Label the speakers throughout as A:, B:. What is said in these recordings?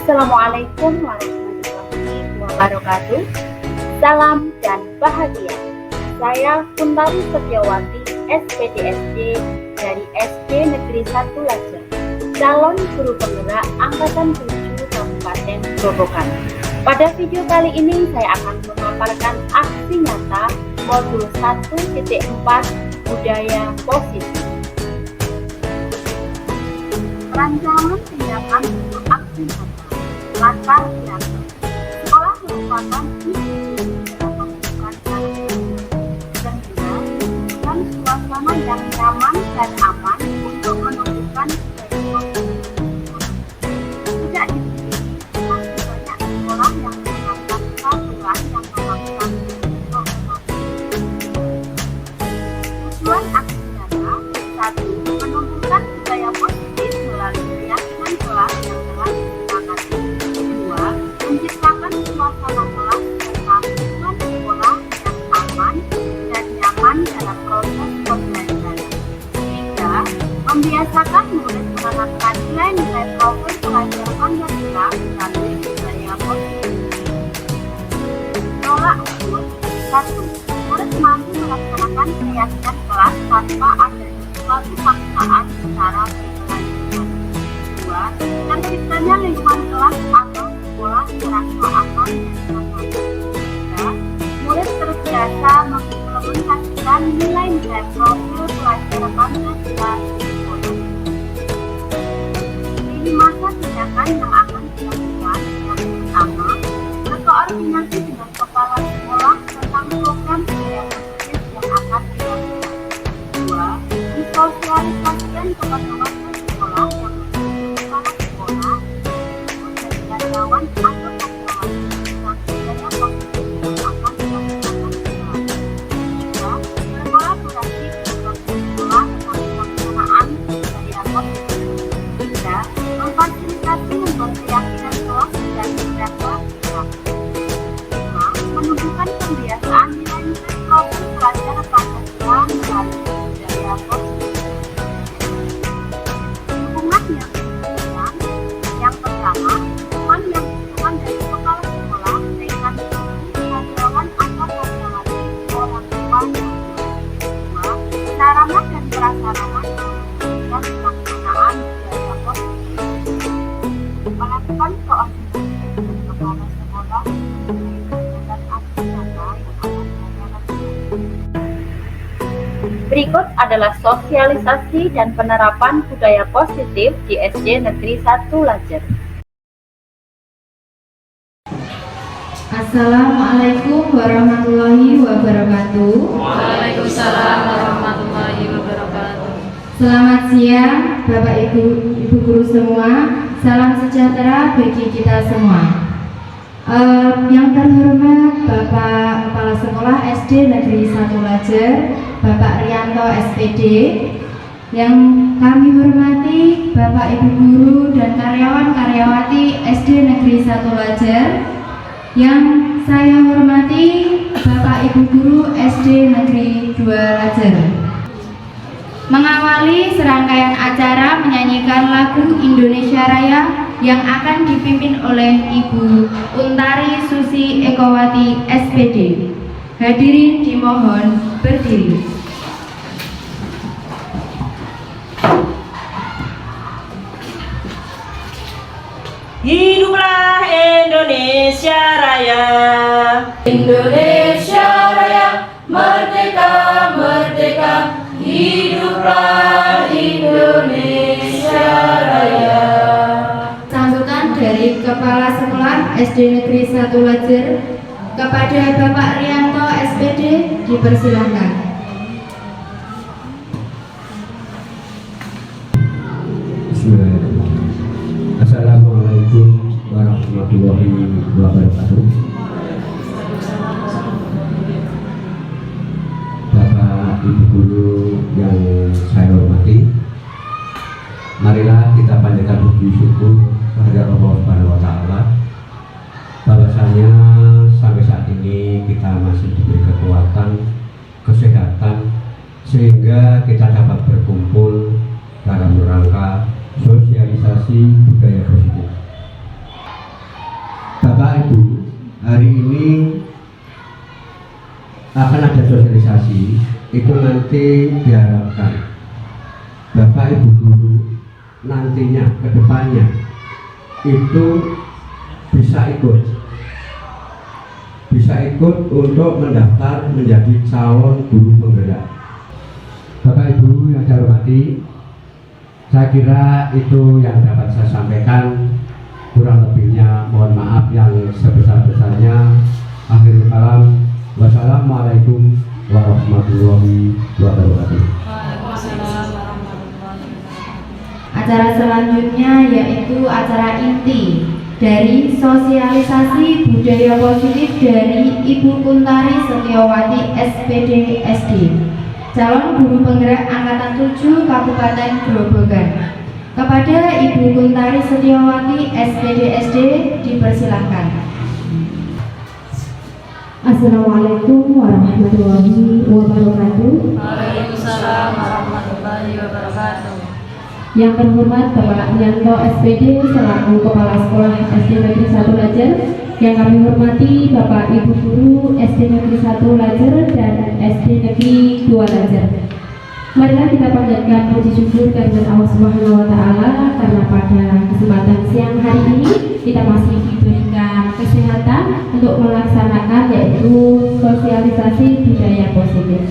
A: Assalamualaikum warahmatullahi wabarakatuh. Salam dan bahagia. Saya Kuntari Setiawati, SPDSD dari SD Negeri 1 Lajer, calon guru penggerak Angkatan 7 Kabupaten Grobogan. Pada video kali ini saya akan memaparkan aksi nyata modul 1.4 budaya positif. Rancangan tindakan untuk aksi nyata. Langkah yang sekolah merupakan institusi yang melakukan dan juga dengan suasana yang nyaman dan aman untuk menumbuhkan tidak dipilih masih banyak sekolah yang menerapkan peraturan yang memaksa untuk tujuan aksi nyata. 1. Menumbuhkan budaya positif melalui keyakinan kelas yang telah disepakati. Menciptakan suasana kelas serta lingkungan sekolah yang aman dan nyaman dalam proses pembelajaran. 3. Membiasakan murid menerapkan nilai-nilai profil pelajar Pancasila melalui budaya positif. Tolak ukur. 1. Murid mampu melaksanakan kegiatan kelas tanpa adanya suatu paksaan secara berkelanjutan. 2. Terciptanya lingkungan kelas atau sekolah merasa aman dan nyaman. 3. Murid terbiasa mengimplementasikan nilai-nilai profil pelajaran Pancasila di sekolah. Ini masa tindakan yang akan dilakukan. Yang pertama, berkoordinasi dengan kepala sekolah tentang program budaya positif yang akan dilakukan. 2. Mensosialisasikan kepada warga sekolah yang kepala sekolah, karyawan atau karyawan tentang budaya positif yang akan dilaksanakan sekolah. 3. Berkolaborasi dengan sekolah tentang pelaksanaan budaya positif. 3. Memfasilitasi membuat keyakinan kelas dan menjaga kelas. 5. Menumbuhkan pembiasaan nilai-nilai profil pelajar Pancasila melalui budaya positif. Dukungan yang diberikan. Yang pertama, dukungan yang diberikan dari kepala sekolah dengan karyawan atau karyawati orang tua. 2. Sarana dan prasarana yang pelaksanaan budaya positif. Melakukan koordinasi dengan kepala sekolah dan aksi nyata yang akan dilakukan. Berikut adalah sosialisasi dan penerapan budaya positif di SD Negeri 1 Lajer.
B: Assalamualaikum warahmatullahi wabarakatuh.
C: Waalaikumsalam warahmatullahi wabarakatuh.
B: Selamat siang Bapak Ibu Guru semua. Salam sejahtera bagi kita semua. Yang terhormat Bapak Kepala Sekolah SD Negeri 1 Lajer, Bapak Rianto SPD. Yang kami hormati Bapak Ibu Guru dan karyawan-karyawati SD Negeri 1 Lajer. Yang saya hormati Bapak Ibu Guru SD Negeri 2 Lajer. Mengawali serangkaian acara menyanyikan lagu Indonesia Raya yang akan dipimpin oleh Ibu Untari Susi Ekowati SPD. Hadirin dimohon berdiri.
C: Hiduplah Indonesia Raya. Indonesia Raya, merdeka, merdeka. Hiduplah Indonesia Raya.
B: Sambutan dari Kepala Sekolah SD Negeri 1 Lajer kepada Bapak Rianto SPD dipersilakan.
D: Bismillahirrahmanirrahim. Assalamualaikum warahmatullahi wabarakatuh. Bapak Ibu Guru yang saya hormati, marilah kita panjatkan puji syukur kepada Allah Subhanahu wa Ta'ala bahwasanya sampai saat ini kita masih diberi kekuatan, kesehatan, sehingga kita dapat berkumpul dalam rangka sosialisasi budaya positif. akan ada sosialisasi, itu nanti diharapkan Bapak Ibu guru nantinya ke depannya itu bisa ikut untuk mendaftar menjadi calon guru penggerak. Bapak Ibu yang saya hormati, saya kira itu yang dapat saya sampaikan. Kurang lebihnya mohon maaf yang sebesar-besarnya. Akhirul kalam, wassalamualaikum warahmatullahi wabarakatuh.
B: Acara selanjutnya yaitu acara inti dari sosialisasi budaya positif dari Ibu Kuntari Setiawati SPD SD, calon guru penggerak angkatan 7 Kabupaten Grobogan. Kepada Ibu Kuntari Setiawati SPD SD dipersilahkan.
E: Assalamualaikum warahmatullahi wabarakatuh.
C: Waalaikumsalam warahmatullahi wabarakatuh.
E: Yang terhormat Bapak Yanto SPD selaku Kepala Sekolah SD Negeri 1 Lajer, yang kami hormati Bapak Ibu Guru SD Negeri 1 Lajer dan SD Negeri 2 Lajer. Marilah kita panjatkan puji syukur kehadirat Allah Subhanahu wa Ta'ala karena pada kesempatan siang hari ini kita masih diberikan kesehatan untuk melaksanakan yaitu sosialisasi budaya positif.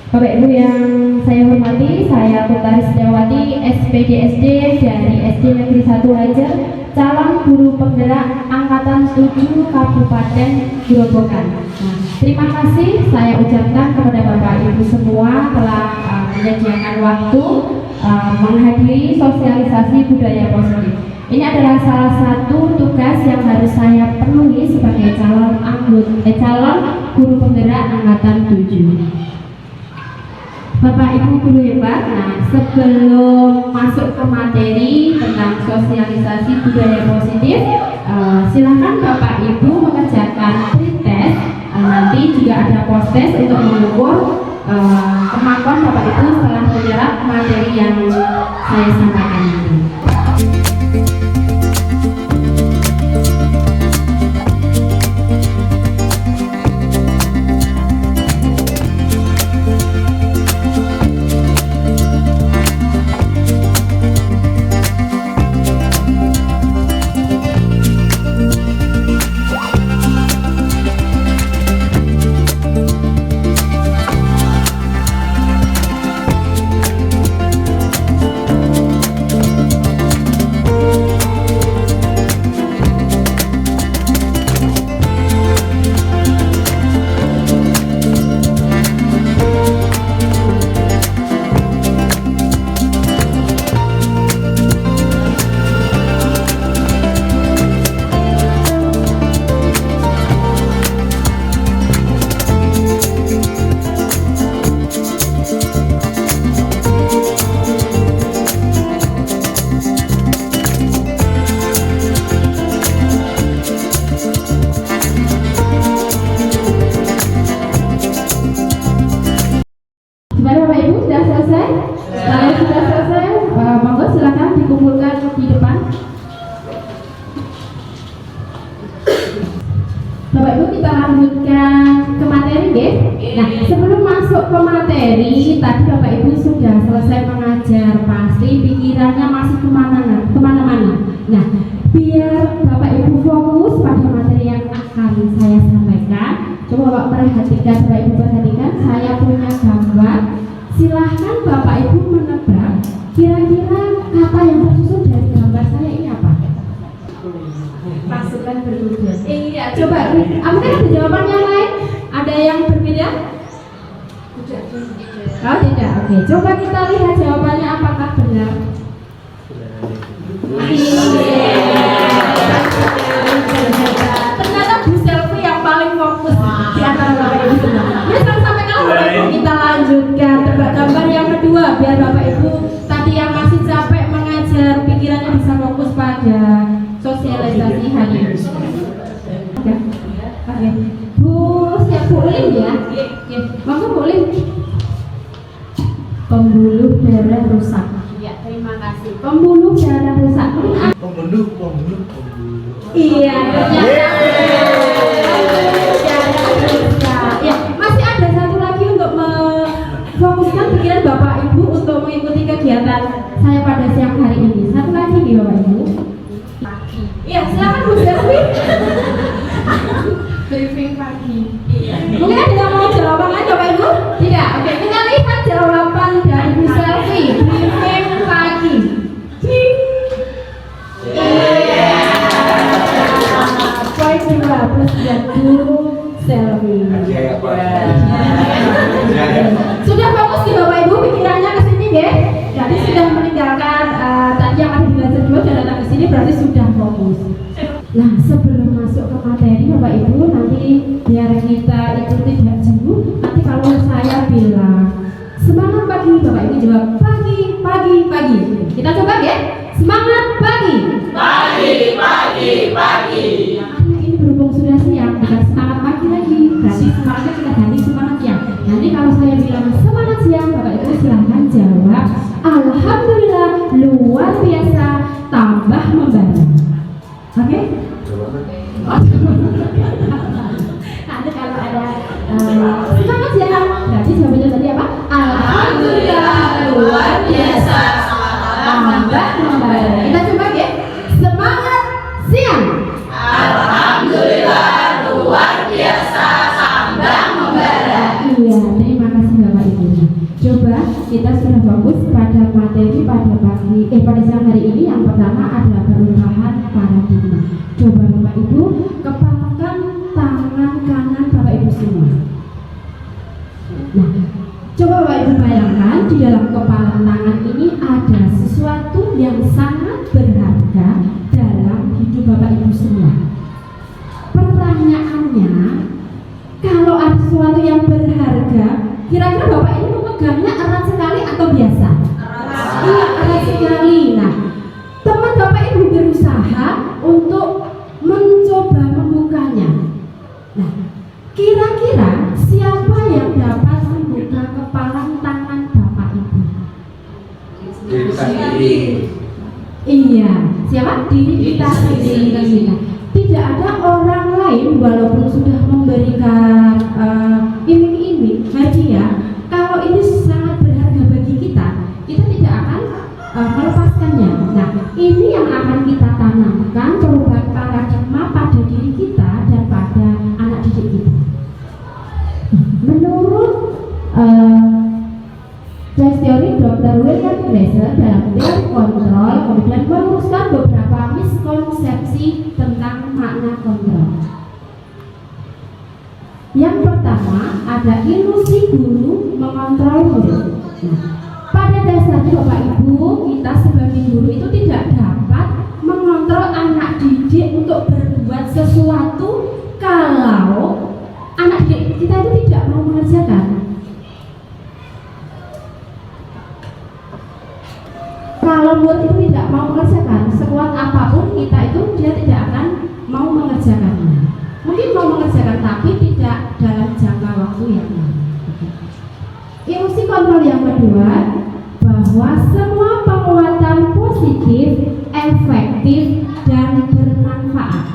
E: Bapak Ibu yang saya hormati, saya Kuntari Setiawati SPD SD dari SD Negeri 1 Lajer, calon guru penggerak angkatan 7 Kabupaten Grobogan. Nah, terima kasih saya ucapkan kepada Bapak Ibu semua telah menyediakan waktu menghadiri sosialisasi budaya positif. Ini adalah salah satu tugas yang harus saya penuhi sebagai calon guru penggerak angkatan 7. Bapak Ibu guru hebat, nah sebelum masuk ke materi tentang sosialisasi budaya positif, silahkan Bapak Ibu mengerjakan pretest. Nanti juga ada post-test untuk mengukur kemampuan Bapak Ibu setelah menyerap materi yang saya sampaikan ini. Bapak Ibu kita lanjutkan ke materi ya. Nah sebelum masuk ke materi, tadi Bapak Ibu sudah selesai mengajar, pasti pikirannya masih kemana-mana. Nah biar Bapak Ibu fokus pada materi yang akan saya sampaikan, coba Bapak perhatikan, Bapak Ibu perhatikan, saya punya gambar. Silahkan Bapak Ibu menebak kira-kira kata yang tersusun dari gambar saya ini apa? Pasukan berkuda. Iya, coba. Apakah ada jawaban yang lain? Ada yang berbeda? Oh tidak. Oke, coba kita lihat jawabannya apakah benar. Ternyata Bu Selvi yang paling fokus di antara Bapak Ibu semua. Ya sampai kalau Bapak Ibu kita lanjutkan tebak gambar yang kedua biar Bapak Ibu tadi yang masih capek mengajar pikirannya bisa fokus pada sosialisasi hari ini. Oke. Bu, siap Bu Lim ya? Maka Bu Lim. Pembuluh darah rusak. Ya, terima kasih. Pembuluh darah rusak.
F: Pembuluh.
E: Iya, ternyata. Ya, masih guru selfie. Sudah fokus di Bapak Ibu pikirannya ke sini nggih? Jadi sudah meninggalkan tadi yang ada di layar 2 dan datang ke sini berarti sudah fokus. Nah, sebelum masuk ke materi Bapak Ibu, nanti biar kita itu tidak jenuh, nanti kalau saya bilang semangat pagi, Bapak Ibu jawab pagi, pagi, pagi. Kita coba ya. Semangat pagi.
C: Pagi, pagi, pagi.
E: Karena ini berhubung sudah siang, bukan semangat pagi lagi. Berarti semangatnya kita ganti semangat siang. Nanti kalau saya bilang semangat siang, Bapak Ibu silahkan jawab alhamdulillah luar biasa tambah membara. Oke? Nanti kalau ada semangat siang, berarti jawabannya tadi apa? Alhamdulillah luar biasa tambah membara. Kita coba ya. Semangat siang.
C: Alhamdulillah luar biasa tambah membara.
E: Iya, terima kasih Bapak Ibu. Coba kita sudah fokus pada materi pada siang hari ini. Yang pertama adalah perubahan paradigma. Coba Bapak Ibu kepalkan tangan kanan Bapak Ibu semua. Nah, coba Bapak Ibu bayangkan di dalam kepalan tangan ini ada sesuatu yang sangat berharga dalam hidup Bapak Ibu semua. Pertanyaannya, kalau ada sesuatu yang berharga, kira-kira Bapak ini memegangnya erat sekali atau biasa? Iya, erat sekali. Nah, teman Bapak Ibu berusaha untuk mencoba membukanya. Nah, kira-kira siapa yang dapat membuka kepalan tangan Bapak Ibu? Iya, siapa? Diri kita sendiri. Tidak ada orang lain walaupun sudah memberikan iming-iming hadiah. Kalau ini sangat berharga bagi kita, kita tidak akan melepaskannya. Nah, ini yang akan kita tanamkan perubahan paradigma pada diri kita dan pada anak didik kita. Menurut teori Dr. William Glasser dalam teori kontrol kemudian meluruskan beberapa miskonsepsi tentang makna kontrol. Yang pertama ada ilusi guru mengontrol murid. Nah, pada dasarnya Bapak Ibu, kita sebagai guru itu tidak dapat mengontrol anak didik untuk berbuat sesuatu kalau anak didik kita itu tidak mau mengerjakan. Kalau murid itu tidak mau mengerjakan, sekuat apapun kita itu dia tidak akan mau mengerjakannya. Mungkin mau mengerjakan tapi tidak dalam jangka waktu yang lama. Ilusi kontrol yang kedua, bahwa semua penguatan positif, efektif, dan bermanfaat.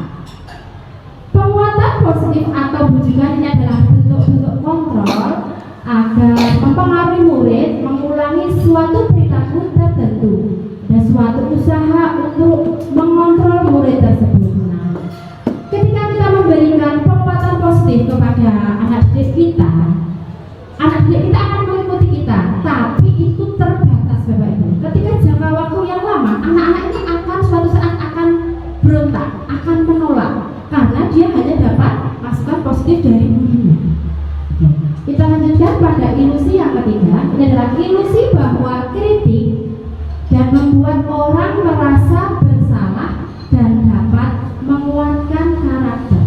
E: Penguatan positif atau bujukan ini adalah bentuk-bentuk kontrol agar mempengaruhi murid mengulangi suatu perilaku tertentu dan suatu usaha untuk mengontrol murid tersebut. Nah, ketika kita memberikan penguatan positif kepada anak didik kita akan mengikuti kita, tapi itu terbatas Bapak Ibu. Ketika jangka waktu yang lama, anak-anak ini akan suatu saat akan berontak, akan menolak karena dia hanya dapat masukan positif dari gurunya. Kita lanjutkan pada ilusi yang ketiga. Ini adalah ilusi bahwa kritik dan membuat orang merasa bersalah dan dapat menguatkan karakter.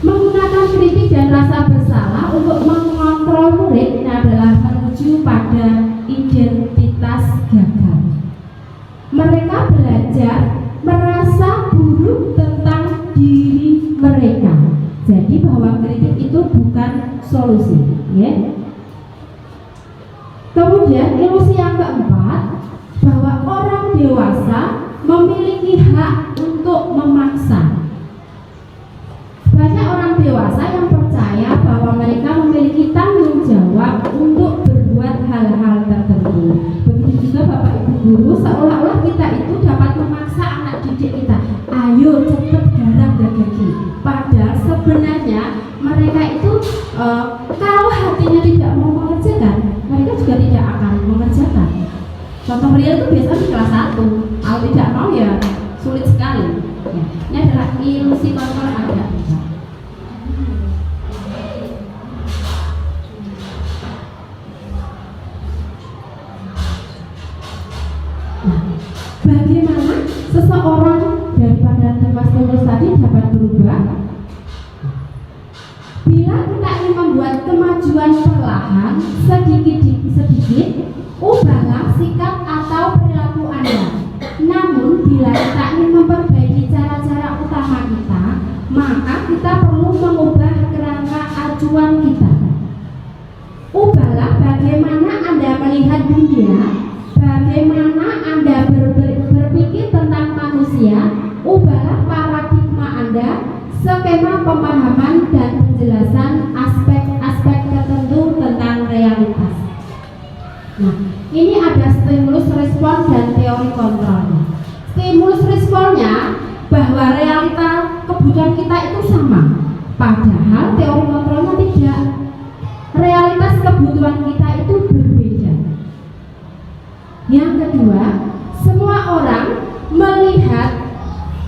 E: Menggunakan kritik dan rasa bersalah untuk mengontrol murid ini adalah menuju pada identitas gagal. Mereka belajar merasa buruk tentang diri mereka. Jadi bahwa kritik itu bukan solusi, ya. Kemudian ilusi yang keempat, bahwa orang dewasa memiliki hak untuk memaksa. Banyak orang dewasa yang percaya bahwa mereka memiliki tanggung jawab untuk berbuat hal-hal tertentu. Begitu juga Bapak Ibu guru, seolah-olah kita itu dapat memaksa anak didik kita, ayo cepat garap gaji. Padahal sebenarnya mereka itu kalau hatinya tidak mau mengerjakan, mereka juga tidak akan mengerjakan. Contoh real itu biasanya di kelas 1, kalau tidak mau ya sulit sekali. Ya, ini adalah ilusi bagaimana seseorang daripada stimulus tadi dapat berubah? Bila kita ingin membuat kemajuan perlahan, sedikit demi sedikit, ubahlah sikap atau perilaku Anda. Namun, bila kita ingin memperbaiki cara-cara utama kita, maka kita perlu mengubah kerangka acuan kita. Ubahlah bagaimana Anda melihat dunia, bagaimana Anda berpikir tentang manusia, ubahlah paradigma Anda, skema pemahaman dan penjelasan aspek-aspek tertentu tentang realitas. Nah, ini ada stimulus respon dan teori kontrolnya. Stimulus responnya bahwa realita kebutuhan kita itu sama, padahal teori kontrolnya tidak. Realitas kebutuhan kita itu berbeda. Yang kedua, semua orang melihat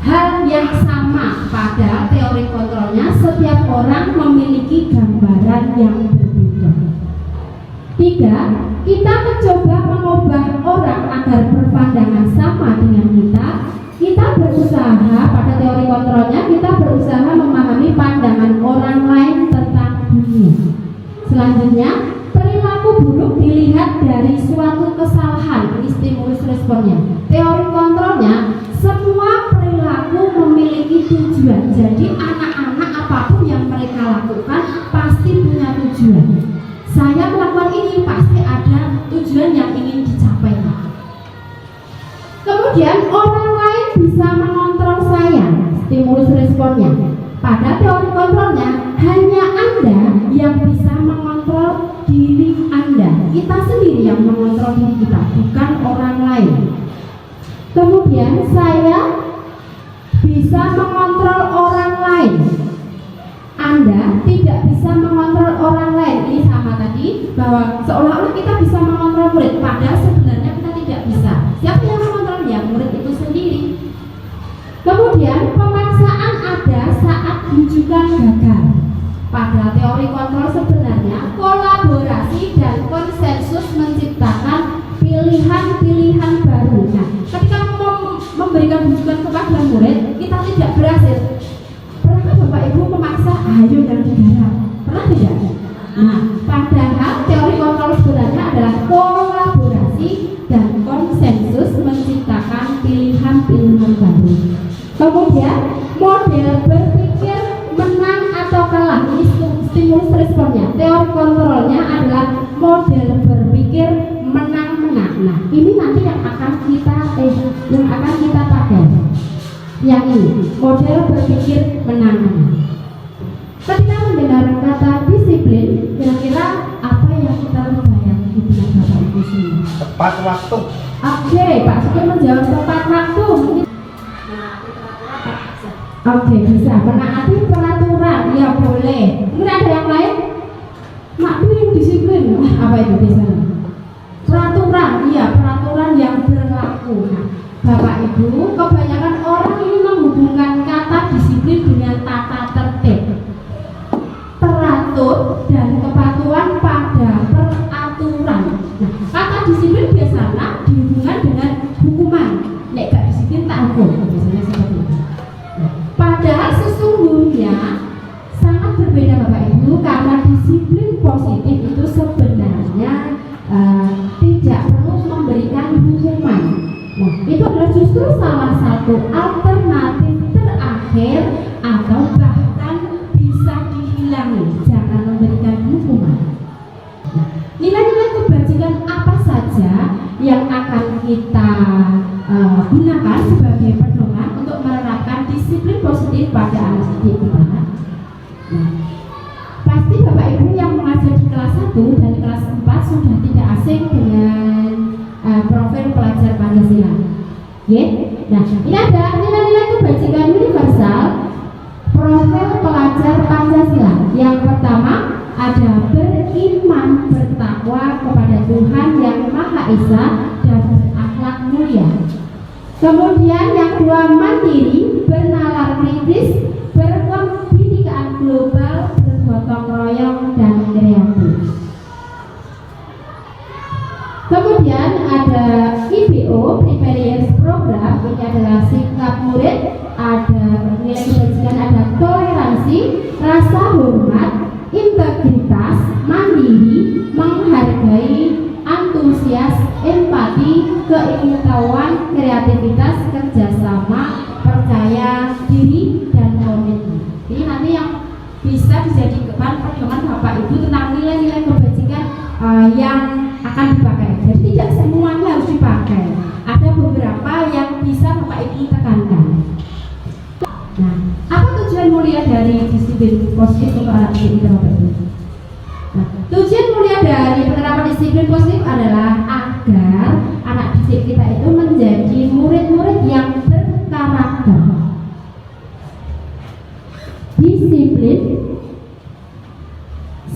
E: hal yang sama, pada teori kontrolnya setiap orang memiliki gambaran yang berbeda. Tiga, kita mencoba mengubah orang agar berpandangan sama dengan kita. Kita berusaha, pada teori kontrolnya, kita berusaha memahami pandangan orang lain tentang dunia. Selanjutnya, perilaku buruk dilihat dari suatu kesalahan. Ini stimulus responnya. Teori kontrolnya, semua perilaku memiliki tujuan. Jadi anak-anak apapun yang mereka lakukan pasti punya tujuan. Saya melakukan ini pasti ada tujuan yang ingin dicapai. Kemudian orang lain bisa mengontrol saya. Stimulus responnya. Pada teori kontrolnya, hanya Anda yang bisa mengontrol diri Anda. Kita sendiri yang mengontrol diri kita, bukan orang lain. Kemudian saya bisa mengontrol orang lain. Anda tidak bisa mengontrol orang lain. Ini sama tadi, bahwa seolah-olah kita bisa mengontrol murid, padahal sebenarnya kita tidak bisa. Siapa yang mengontrolnya? Murid itu sendiri. Kemudian pemaksaan ada saat rujukan gagal. Pada teori kontrol sebenarnya kolaborasi dan konsensus menciptakan pilihan-pilihan baru. Nah, ketika memberikan rujukan kepada murid, kita tidak berhasil. Pernah Bapak Ibu memaksa, ayo dan digarap? Pernah tidak? Nah, padahal teori kontrol sebenarnya adalah kolaborasi dan konsensus menciptakan pilihan-pilihan baru. Kemudian model berpikir menang atau kalah, ini stimulus responnya. Teori kontrolnya adalah model berpikir menang-menang. Nah, ini nanti yang akan kita pakai. Yang ini, model berpikir menang-menang. Ketika mendengar kata disiplin, kira-kira apa yang kita bayangkan di benak Bapak Ibu semua?
F: Tepat waktu.
E: Oke, Pak Suki menjawab tepat waktu. Oke, bisa. Menaati peraturan, ya boleh. Mungkin ada yang lain? Maklumin disiplin. Apa itu bisa? Peraturan, iya, peraturan yang berlaku. Nah, Bapak Ibu, kebanyakan orang ini menghubungkan kata disiplin dengan tata tertib, teratur, dan kepatuhan pada peraturan. Nah, kata disiplin biasanya dihubungkan dengan hukuman. Nek gak disiplin tak hukum, biasanya seperti itu. Padahal sesungguhnya sangat berbeda Bapak Ibu, karena disiplin positif itu sebenarnya tidak perlu memberikan hukuman. Nah, itu adalah justru salah satu alternatif terakhir atau bahkan bisa dihilangi, jangan memberikan hukuman. Nah, nilai-nilai kebajikan apa saja yang akan kita gunakan sebagai pedoman untuk menerapkan disiplin positif pada anak didik kita? Nah, pasti Bapak Ibu yang mengajar di kelas 1 dan kelas 4 sudah tidak asing dengan profil pelajar Pancasila. Nah, ini ada nilai-nilai kebajikan universal profil pelajar Pancasila. Yang pertama ada beriman, bertakwa kepada Tuhan yang Maha Esa dan berakhlak mulia. Kemudian yang kedua mandiri, bernalar kritis, berkebinekaan global, bergotong royong dan kreatif. Kemudian ada IBO, Preparedness Program, Bapak Ibu tekankan. Nah, apa tujuan mulia dari disiplin positif untuk anak didik kita, Bapak Ibu? Nah, tujuan mulia dari penerapan disiplin positif adalah agar anak didik kita itu menjadi murid-murid yang berkarakter, disiplin,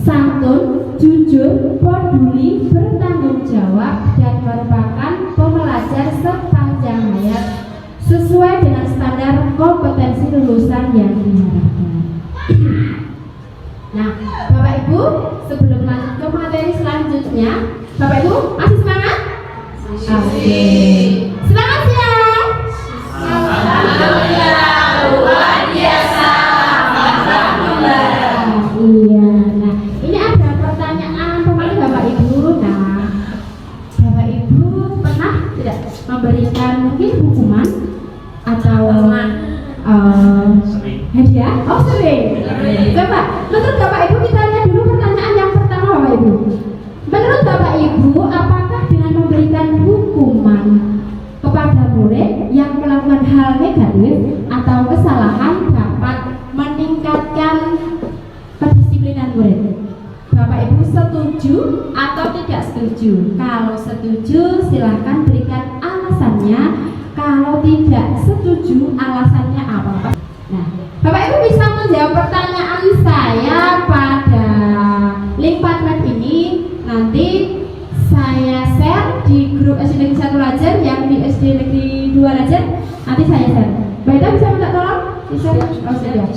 E: santun, jujur, peduli, bertanggung jawab, dan merupakan pembelajar sepanjang hayat sesuai dengan standar kompetensi lulusan yang diharapkan. Nah, Bapak Ibu, sebelum lanjut ke materi selanjutnya, Bapak Ibu masih semangat? Oke. Semangat ya?
C: Alhamdulillah, luar biasa, sambang membara.
E: Iya. Nah, ini ada pertanyaan kemarin Bapak Ibu. Nah, Bapak Ibu pernah tidak memberikan mungkin hukuman atau hadiah? Oh, sering. Coba, menurut Bapak Ibu kita lihat dulu pertanyaan yang pertama, Bapak Ibu. Menurut Bapak Ibu, apakah dengan memberikan hukuman kepada murid yang melakukan hal negatif atau kesalahan dapat meningkatkan kedisiplinan murid? Bapak Ibu setuju atau tidak setuju? Kalau setuju, silahkan berikan alasannya. Kalau tidak setuju, alasannya apa? Nah, Bapak Ibu bisa menjawab pertanyaan saya pada link Padlet ini. Nanti saya share di grup SD Negeri 1 Lajar, yang di SD Negeri 2 Lajar. Nanti saya share. Mbak Ida bisa minta tolong? Bisa? Oh, sudah.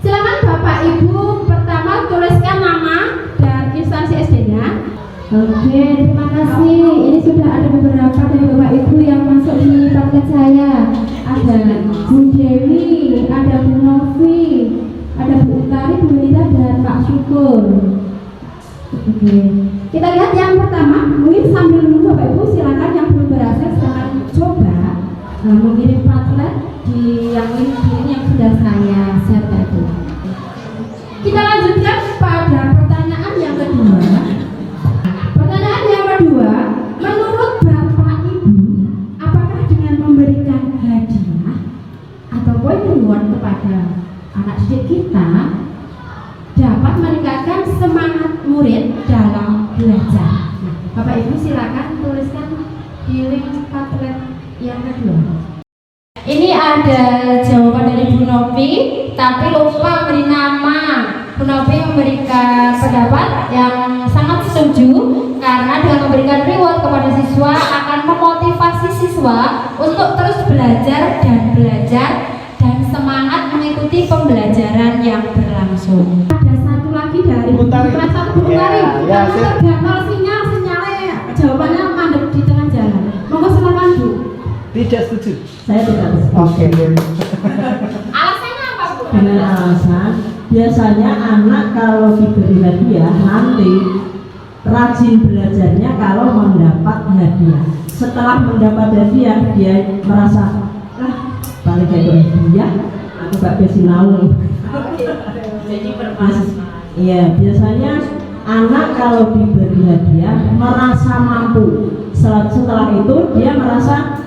E: Silakan Bapak Ibu pertama tuliskan nama dan instansi SD-nya. Oke, terima kasih. Ini sudah ada beberapa dari Bapak Ibu yang masuk di paket saya. Ada Bu Dewi, ada Bu Novi, ada Bu Utari, Bu Lita, dan Pak Syukur. Oke, kita lihat yang pertama. Mungkin sambil menunggu Bapak Ibu, silakan yang belum berhasil silakan coba mengirim paket di yang link ini yang sudah saya share tadi. Kita lanjutkan pada pertanyaan yang kedua. Pertanyaan yang kedua, menurut Bapak Ibu, apakah dengan memberikan hadiah ataupun reward kepada anak didik kita dapat meningkatkan semangat murid dalam belajar? Nah, Bapak Ibu silakan tuliskan di link Padlet yang kedua. Ini ada jawaban dari Bu Novi, tapi lupa beri nama. Bu Novi memberikan pendapat yang sangat setuju karena dengan memberikan reward kepada siswa akan memotivasi siswa untuk terus belajar dan semangat mengikuti pembelajaran yang berlangsung. Ada satu lagi dari kelas 1 Bu Utari, karena tergantung sinyalnya jawabannya mandek di tengah jalan. Monggo silakan Bu.
F: Tidak setuju.
G: Saya tidak setuju.
F: Oke.
E: Alasannya apa Bu?
G: Dengan alasan biasanya anak kalau diberi hadiah nanti rajin belajarnya kalau mendapat hadiah. Setelah mendapat hadiah dia merasa paling kayak hadiah aku gak bisa naung.
C: Jadi bermanfaat.
G: Iya, biasanya anak kalau diberi hadiah merasa mampu. Setelah itu dia merasa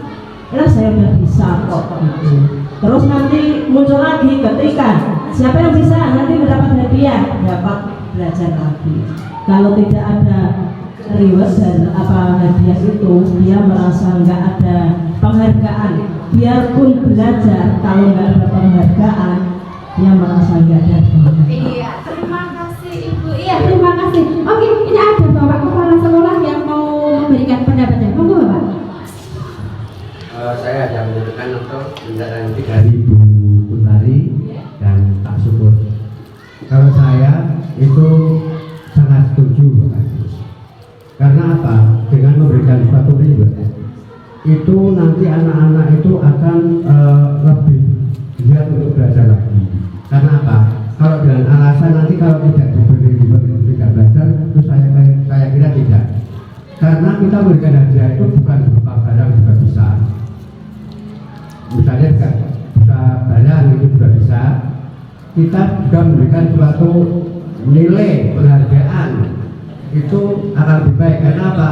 G: saya udah bisa kok gitu. Terus nanti muncul lagi ketika siapa yang bisa nanti mendapat hadiah, dapat belajar lagi. Kalau tidak ada reward dan hadiah itu, dia merasa nggak ada penghargaan. Biarpun belajar, kalau nggak ada penghargaan, dia merasa nggak ada.
E: Iya, terima kasih Ibu. Iya, terima kasih. Oke, ini ada Bapak Kepala Sekolah yang mau memberikan pendapatnya. Monggo Bapak.
D: Saya ada menyampaikan untuk mendatangi dari Bu Utari dan Pak Syukur. Kalau saya itu sangat setuju, karena apa? Dengan memberikan suatu reward itu nanti anak-anak itu akan lebih giat untuk belajar lagi. Karena apa? Kalau dengan alasan nanti kalau tidak diberi reward itu tidak belajar, itu saya kira tidak. Karena kita memberikan hadiah itu bukan berupa barang juga bisa. Misalnya bisa barang itu juga bisa. Kita juga memberikan suatu nilai penghargaan, itu akan lebih baik. Karena apa?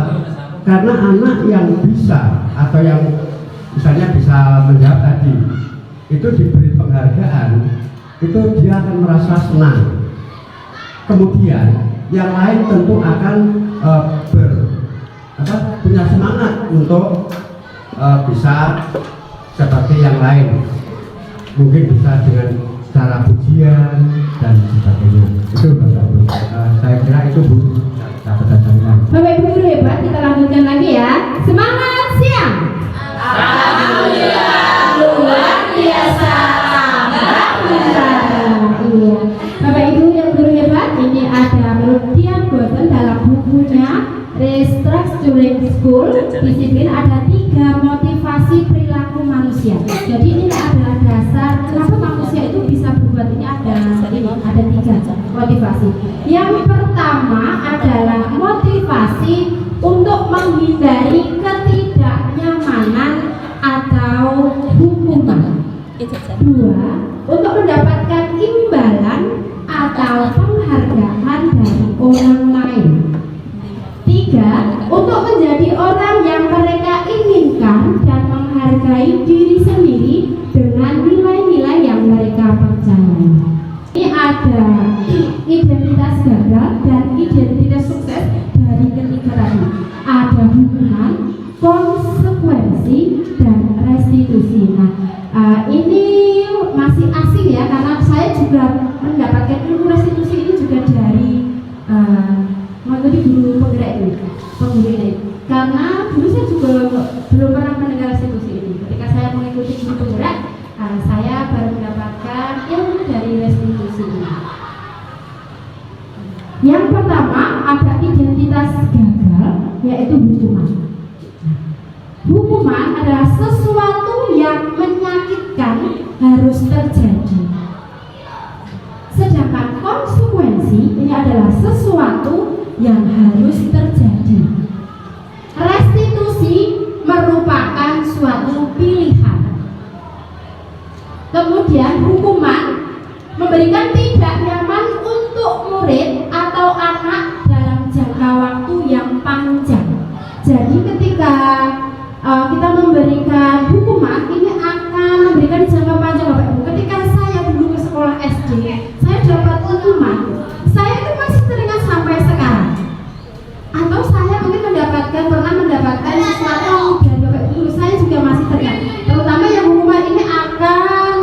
D: Karena anak yang bisa atau yang misalnya bisa menjawab tadi, itu diberi penghargaan, itu dia akan merasa senang. Kemudian yang lain tentu akan punya semangat untuk bisa seperti yang lain, mungkin bisa dengan cara pujian dan sebagainya. Itu Bapak Ibu, saya kira itu Bu dapat saya.
E: Bapak Ibu guru hebat, kita lanjutkan lagi ya. Semangat siang.
C: Alhamdulillah, luar biasa.
E: Iya. Bapak Ibu yang guru hebat, ini ada penelitian bosen dalam bukunya Restructuring School Disiplin, ada 3 motivasi perilaku manusia. Jadi ini adalah dasar kenapa manusia itu bisa berbuat. Ini ada 3 motivasi. Yang pertama adalah motivasi untuk menghindari ketidaknyamanan atau hukuman. 2, untuk mendapatkan imbalan atau penghargaan dari orang lain. 3, untuk menjadi orang yang mereka inginkan dan menghargai diri sendiri dengan nilai-nilai yang mereka percayai. Ini ada identitas gagal dan identitas sukses dari ketiga tadi. Ada hukuman, konsekuensi, dan restitusi. Nah, ini masih asing ya, karena saya juga mendapatkan ilmu restitusi ini juga dari mengikuti guru penggerak ini. Karena dulu saya juga belum pernah mendengar restitusi ini. Ketika saya mengikuti guru penggerak, saya baru mendapatkan ilmu dari restitusi ini. Yang pertama ada identitas gagal, yaitu hukuman. Hukuman adalah sesuatu yang menyakitkan harus terjadi. Sedangkan konsekuensi ini adalah sesuatu yang harus terjadi. Restitusi merupakan suatu pilihan. Kemudian hukuman memberikan tidak nyaman untuk murid atau anak dalam jangka waktu yang panjang. Jadi ketika kita memberikan hukuman, ini akan memberikan jangka panjang Bapak Ibu. Ketika saya dulu ke sekolah SD, saya dapat hukuman, saya itu masih teringat sampai sekarang. Atau saya mungkin pernah mendapatkan sesuatu dari Bapak Ibu, saya juga masih teringat. Terutama yang hukuman ini akan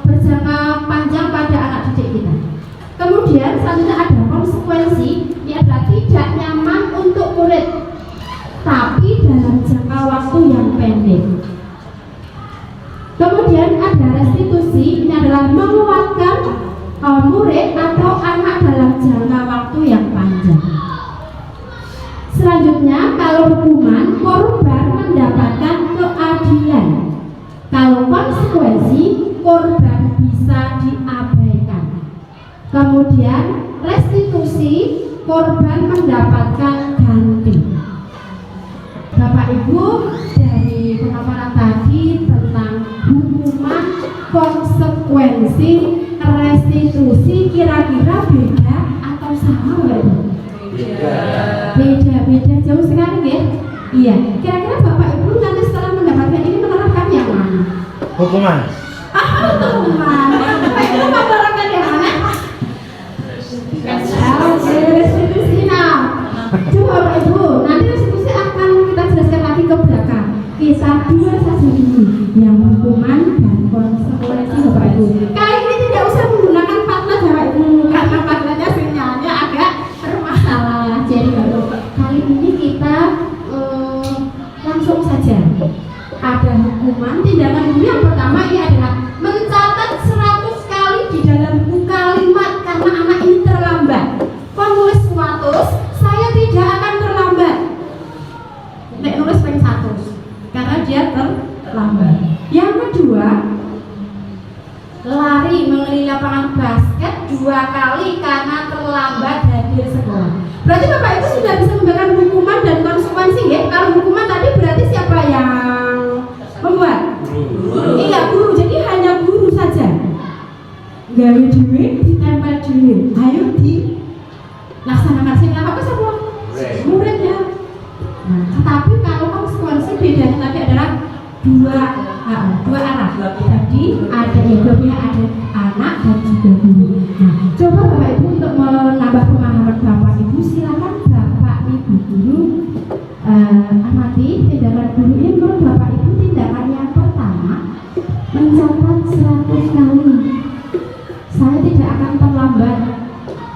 E: berjangka panjang pada anak didik kita. Kemudian selanjutnya ada konsekuensi, ini adalah tidak nyaman untuk murid, tapi dalam jangka waktu yang pendek. Kemudian ada restitusi, ini adalah menguatkan murid atau anak dalam jangka waktu yang panjang. Selanjutnya, kalau hukuman, korban mendapatkan keadilan. Kalau konsekuensi, korban bisa diabaikan. Kemudian restitusi, korban mendapatkan ganti. Bapak Ibu, dari pemaparan tadi tentang hukuman, konsekuensi, restitusi, kira-kira beda atau sama Bapak Ibu? Beda jauh sekali ya? Iya. Kira-kira Bapak Ibu nanti setelah mendapatkan ini menerapkan yang mana?
F: Hukuman.
E: Hukuman. Bapak Ibu menerapkan yang mana? Restitusi. Nah, coba Bapak Ibu, nanti restitusi akan kita jelaskan lagi ke belakang. Kita 2 saja dulu, yang hukuman dan konsekuensi Bapak Ibu. Kali ini tidak usah menggunakan partner Bapak Ibu, karena partnernya sinyalnya agak bermasalah. Jadi kali ini kita langsung saja. Ada hukuman, tindakan hukum yang pertama ini adalah mencatat 100 kali di dalam buku kalimat karena anak ini terlambat. Penulis 100, saya tidak akan terlambat. Nek nulis peng 100 karena dia terlambat. Yang kedua, lari mengelilingi lapangan basket 2 kali karena terlambat hadir sekolah. Berarti Bapak Ibu sudah bisa memberikan hukuman dan konsekuensi ya. Kalau hukuman tadi berarti siapa yang membuat? Guru. Iya, guru. Jadi hanya guru saja. Gawe dhewe ditempel dhewe. Ayo dilaksanakan sing apa semua? Murid ya. Nah, tetapi kalau konsekuensi bedanya tadi adalah
B: dua arah. Jadi ada dua pihak, ada anak dan juga guru. Nah, coba Bapak Ibu untuk menambah pemahaman Bapak Ibu, silakan Bapak Ibu guru amati tindakan guru ini. Menurut Bapak Ibu, tindakan yang pertama mencatat 100 kali. Saya tidak akan terlambat.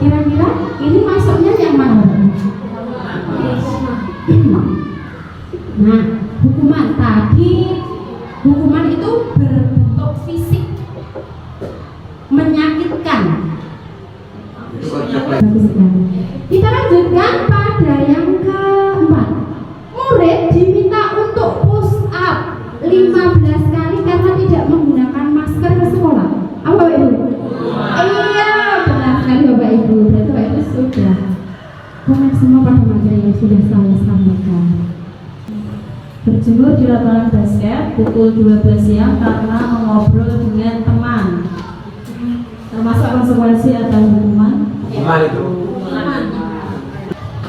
B: Kira-kira ini masuknya yang mana? Nah, hukuman tadi, hukuman itu berbentuk fisik, menyakitkan. Kita lanjutkan pada yang keempat. Murid diminta untuk push up 15 kali karena tidak menggunakan masker ke sekolah. Apa Bapak Ibu? Iya, benar sekali Bapak Ibu. Berarti Bapak Ibu sudah komen semua pada materi yang sudah saya sampaikan.
G: Berjemur di lapangan basket pukul 12 siang karena mengobrol dengan teman. Termasuk konsekuensi atau hukuman?
D: Hukuman itu.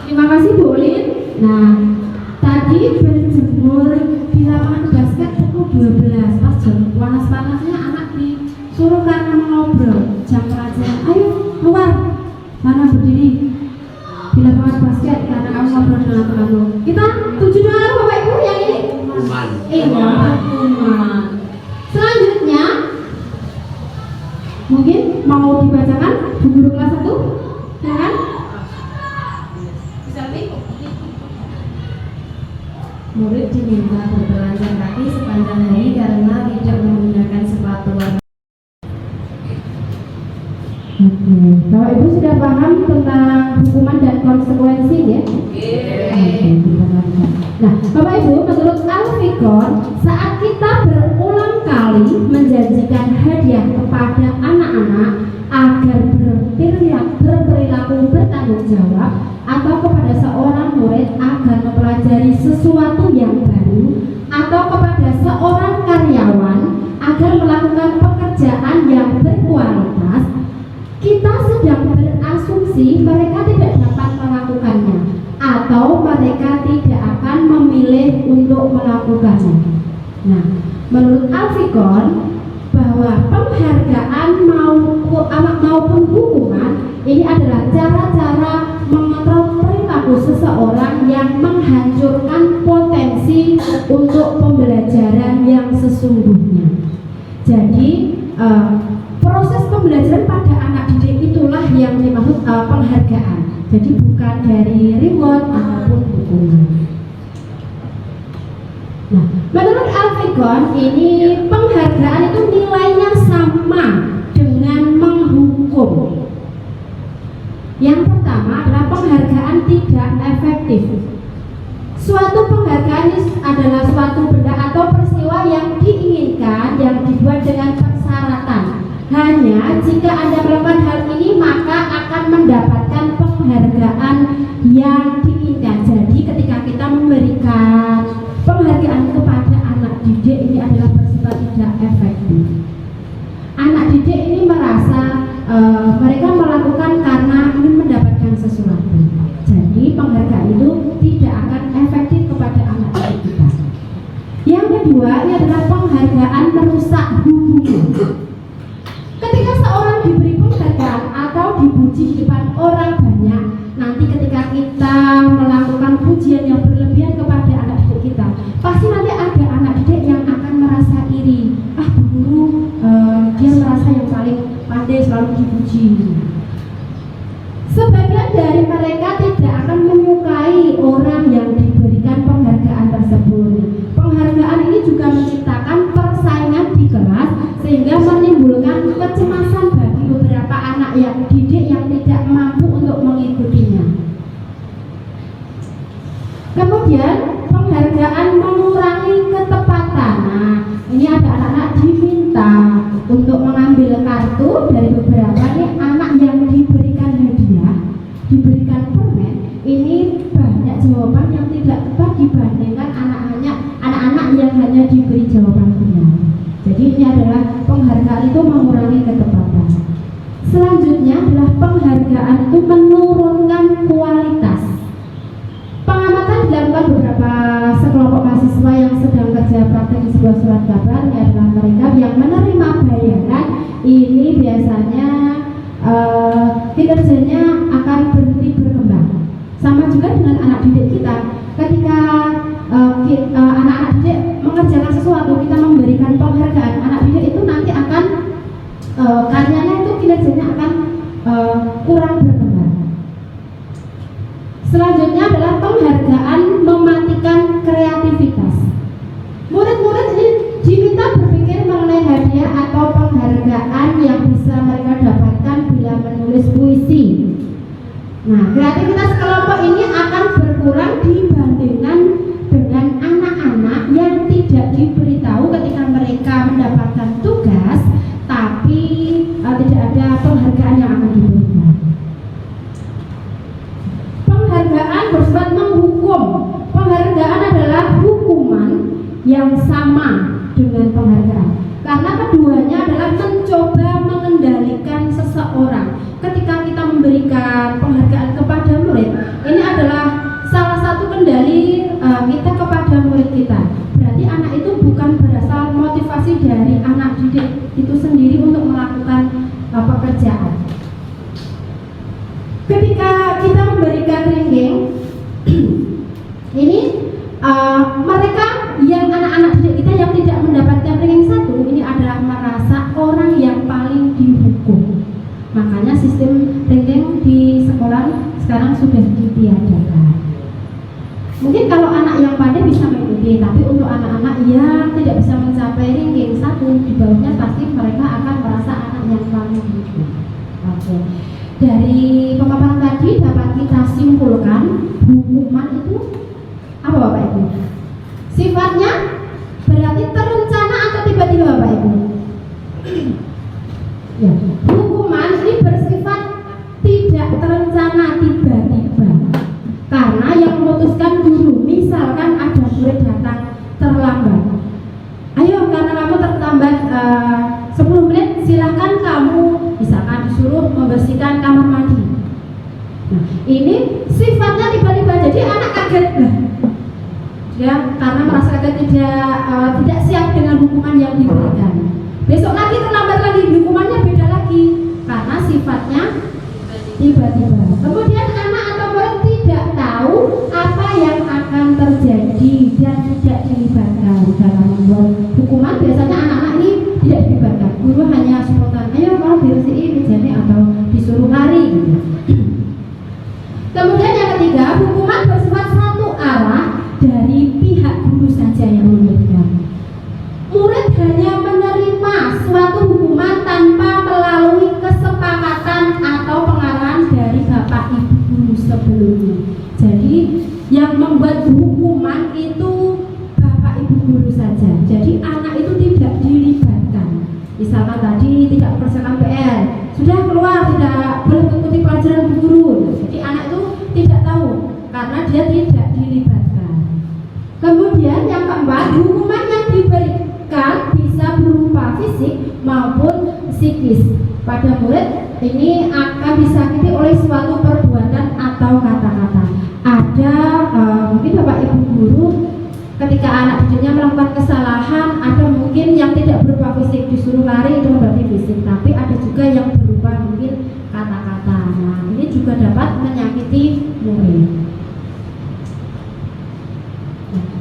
B: Terima kasih Bu Lin. Nah, tadi berjemur di lapangan basket pukul 12 pas jam panas-panasnya anak disuruh karena mengobrol jam pelajaran. Ayo keluar, mana berdiri di lapangan basket karena kamu ngobrol dengan temanmu. Kita tuju dulu Bapak Ibu yang ini.
D: Hukuman.
B: Hukuman. Selanjutnya mungkin mau dibacakan Bu Guru kelas 1? Silakan.
E: Murid diminta bertelanjang kaki sepanjang hari karena tidak menggunakan sepatu warna.
B: Bapak Ibu sudah paham tentang hukuman dan konsekuensi ya? Nah, Bapak Ibu, menurut Al-Fikon, saat kita berulang kali menjanjikan hadiah kepada anak-anak agar berperilaku bertanggung jawab, atau kepada seorang murid agar mempelajari sesuatu yang baru, atau kepada seorang karyawan agar melakukan pekerjaan yang berkualitas, kita sedang berasumsi mereka tidak dapat melakukannya atau mereka tidak akan memilih untuk melakukannya. Nah, menurut Al-Fikon bahwa penghargaan maupun hukuman ini adalah cara-cara mengontrol perilaku seseorang yang menghancurkan potensi untuk pembelajaran yang sesungguhnya. Jadi proses pembelajaran pada anak didik itulah yang dimaksud penghargaan. Jadi bukan dari reward ataupun hukuman. Nah, menurut Al-Fikon ini penghargaan itu nilainya sama dengan menghukum. Yang pertama adalah penghargaan tidak efektif. Suatu penghargaan adalah suatu benda atau peristiwa yang diinginkan, yang dibuat dengan persyaratan. Hanya jika Anda melakukan hal ini maka akan mendapatkan penghargaan yang diinginkan. Jadi ketika kita memberikan penghargaan kepada anak didik ini adalah bersifat tidak efektif. Anak didik ini merasa mereka melakukan karena ingin mendapatkan sesuatu. Jadi penghargaan itu tidak akan efektif kepada anak didik kita. Yang kedua, ini adalah penghargaan merusak hubungan. Ketika seorang diberi penghargaan atau dipuji di depan orang banyak, nanti ketika kita melakukan pujian yang berlebihan kepada anak didik kita, pasti nanti ada anak didik yang akan merasa iri. Ah, Bu Guru, dia merasa yang paling pandai, selalu dipuji. Sebagian dari mereka tidak akan menyukai orang yang diberikan penghargaan tersebut. Penghargaan ini juga menciptakan persaingan di kelas sehingga menimbulkan kecemasan bagi beberapa anak yang didik yang tidak mampu untuk mengikutinya. Kemudian penghargaan mengurangi ketepatan. Nah, ini ada anak-anak diminta untuk mengambil kartu dari beberapa nih anak yang diberikan hadiah, diberikan permen. Ini banyak jawaban yang tidak tepat dibandingkan anak-anak yang hanya diberi jawaban benar. Jadi ini adalah penghargaan itu mengurangi ketepatan. Selanjutnya adalah penghargaan itu menurunkan kualitas. Pengamatan dilakukan beberapa sekelompok mahasiswa yang sedang kerja praktek di
E: sebuah surat kabar, ini adalah mereka yang menerima bayaran. Ini biasanya kinerjanya akan berhenti berkembang. Sama juga dengan anak didik kita. Ketika anak-anak didik mengerjakan sesuatu, kita memberikan penghargaan, anak didik itu nanti akan karyanya itu kinerjanya akan kurang berkembang. Selanjutnya adalah penghargaan mematikan kreativitas. Murid-murid ini diminta berpikir mengenai hadiah atau penghargaan yang bisa mereka dapatkan bila menulis puisi. Nah, kreativitas kelompok ini akan berkurang dibandingkan dengan anak-anak yang tidak diberitahu ketika mereka mendapatkan tugas, tapi tidak ada penghargaan yang akan diberikan. Penghargaan bersifat menghukum. Penghargaan adalah hukuman yang sama dengan penghargaan, karena keduanya adalah mencoba mengendalikan seseorang. Ketika kita memberikan penghargaan kepada murid, ini adalah salah satu kendali kita kepada murid kita. Berarti anak itu bukan berasal motivasi dari anak didik itu sendiri untuk melakukan pekerjaan. Ketika kita memberikan ranking ini mereka yang anak-anak didik kita yang tidak mendapatkan ranking 1 ini adalah merasa orang yang paling dihukum. Makanya sistem ranking di sekolah sekarang sudah ditiadakan. Mungkin kalau anak yang pandai bisa mengikuti, tapi untuk anak-anak yang tidak bisa mencapai ranking 1 di bawahnya, pasti mereka akan merasa anak yang paling dihukum. Oke. Dari pemaparan tadi dapat kita simpulkan hukuman itu apa Bapak Ibu? Sifatnya berarti terencana atau tiba-tiba Bapak Ibu? Ya, hukuman ini bersifat tidak terencana, tiba-tiba. Karena yang memutuskan guru, misalkan ada murid datang terlambat. Ayo, karena kamu terlambat 10 menit, silahkan kamu misalkan disuruh membersihkan kamar mandi. Nah, ini sifatnya tiba-tiba, jadi anak kaget ya, karena merasa kaget tidak siap dengan hukuman yang diberikan. Besok lagi terlambat lagi, hukumannya beda lagi karena sifatnya tiba-tiba. Kemudian anak atau murid tidak tahu apa yang akan terjadi dan tidak dilibatkan dalam membuat hukuman. Biasanya anak-anak ini tidak dilibatkan. Guru hanya spontan, ayo mau bersihin mejanya atau disuruh lari gitu. Kemudian yang ketiga, hukuman bersifat satu arah dari pihak guru saja yang memberikan. Murid hanya menerima suatu hukuman tanpa melalui kesepakatan atau pengarahan dari bapak ibu guru sebelumnya. Jadi yang membuat hukuman itu bapak ibu guru saja. Jadi anak itu tidak dilibatkan. Misalkan tadi tidak mempersiapkan PR, sudah keluar tidak boleh mengikuti pelajaran bu guru. Jadi anak itu tidak tahu karena dia tidak dilibatkan. Kemudian yang keempat, hukuman yang diberikan bisa berupa fisik maupun psikis. Pada murid ini akan disakiti oleh suatu perbuatan atau kata-kata. Ada mungkin bapak ibu guru ketika anak didiknya melakukan kesalahan, ada mungkin yang tidak berupa fisik, disuruh lari itu berarti fisik, tapi ada juga yang berupa mungkin kata-kata. Nah, ini juga dapat menyakiti murid.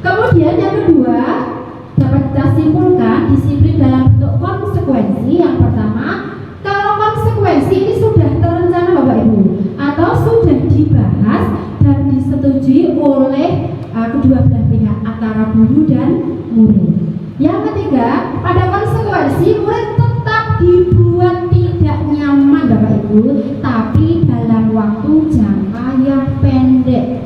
E: Kemudian yang kedua, dapat kita simpulkan disiplin dalam bentuk konsekuensi. Yang pertama, kalau konsekuensi ini sudah terencana Bapak Ibu atau sudah dibahas dan disetujui oleh kedua belah pihak antara guru dan murid. Yang ketiga, pada konsekuensi murid tetap dibuat tidak nyaman Bapak Ibu, tapi dalam waktu jangka yang pendek.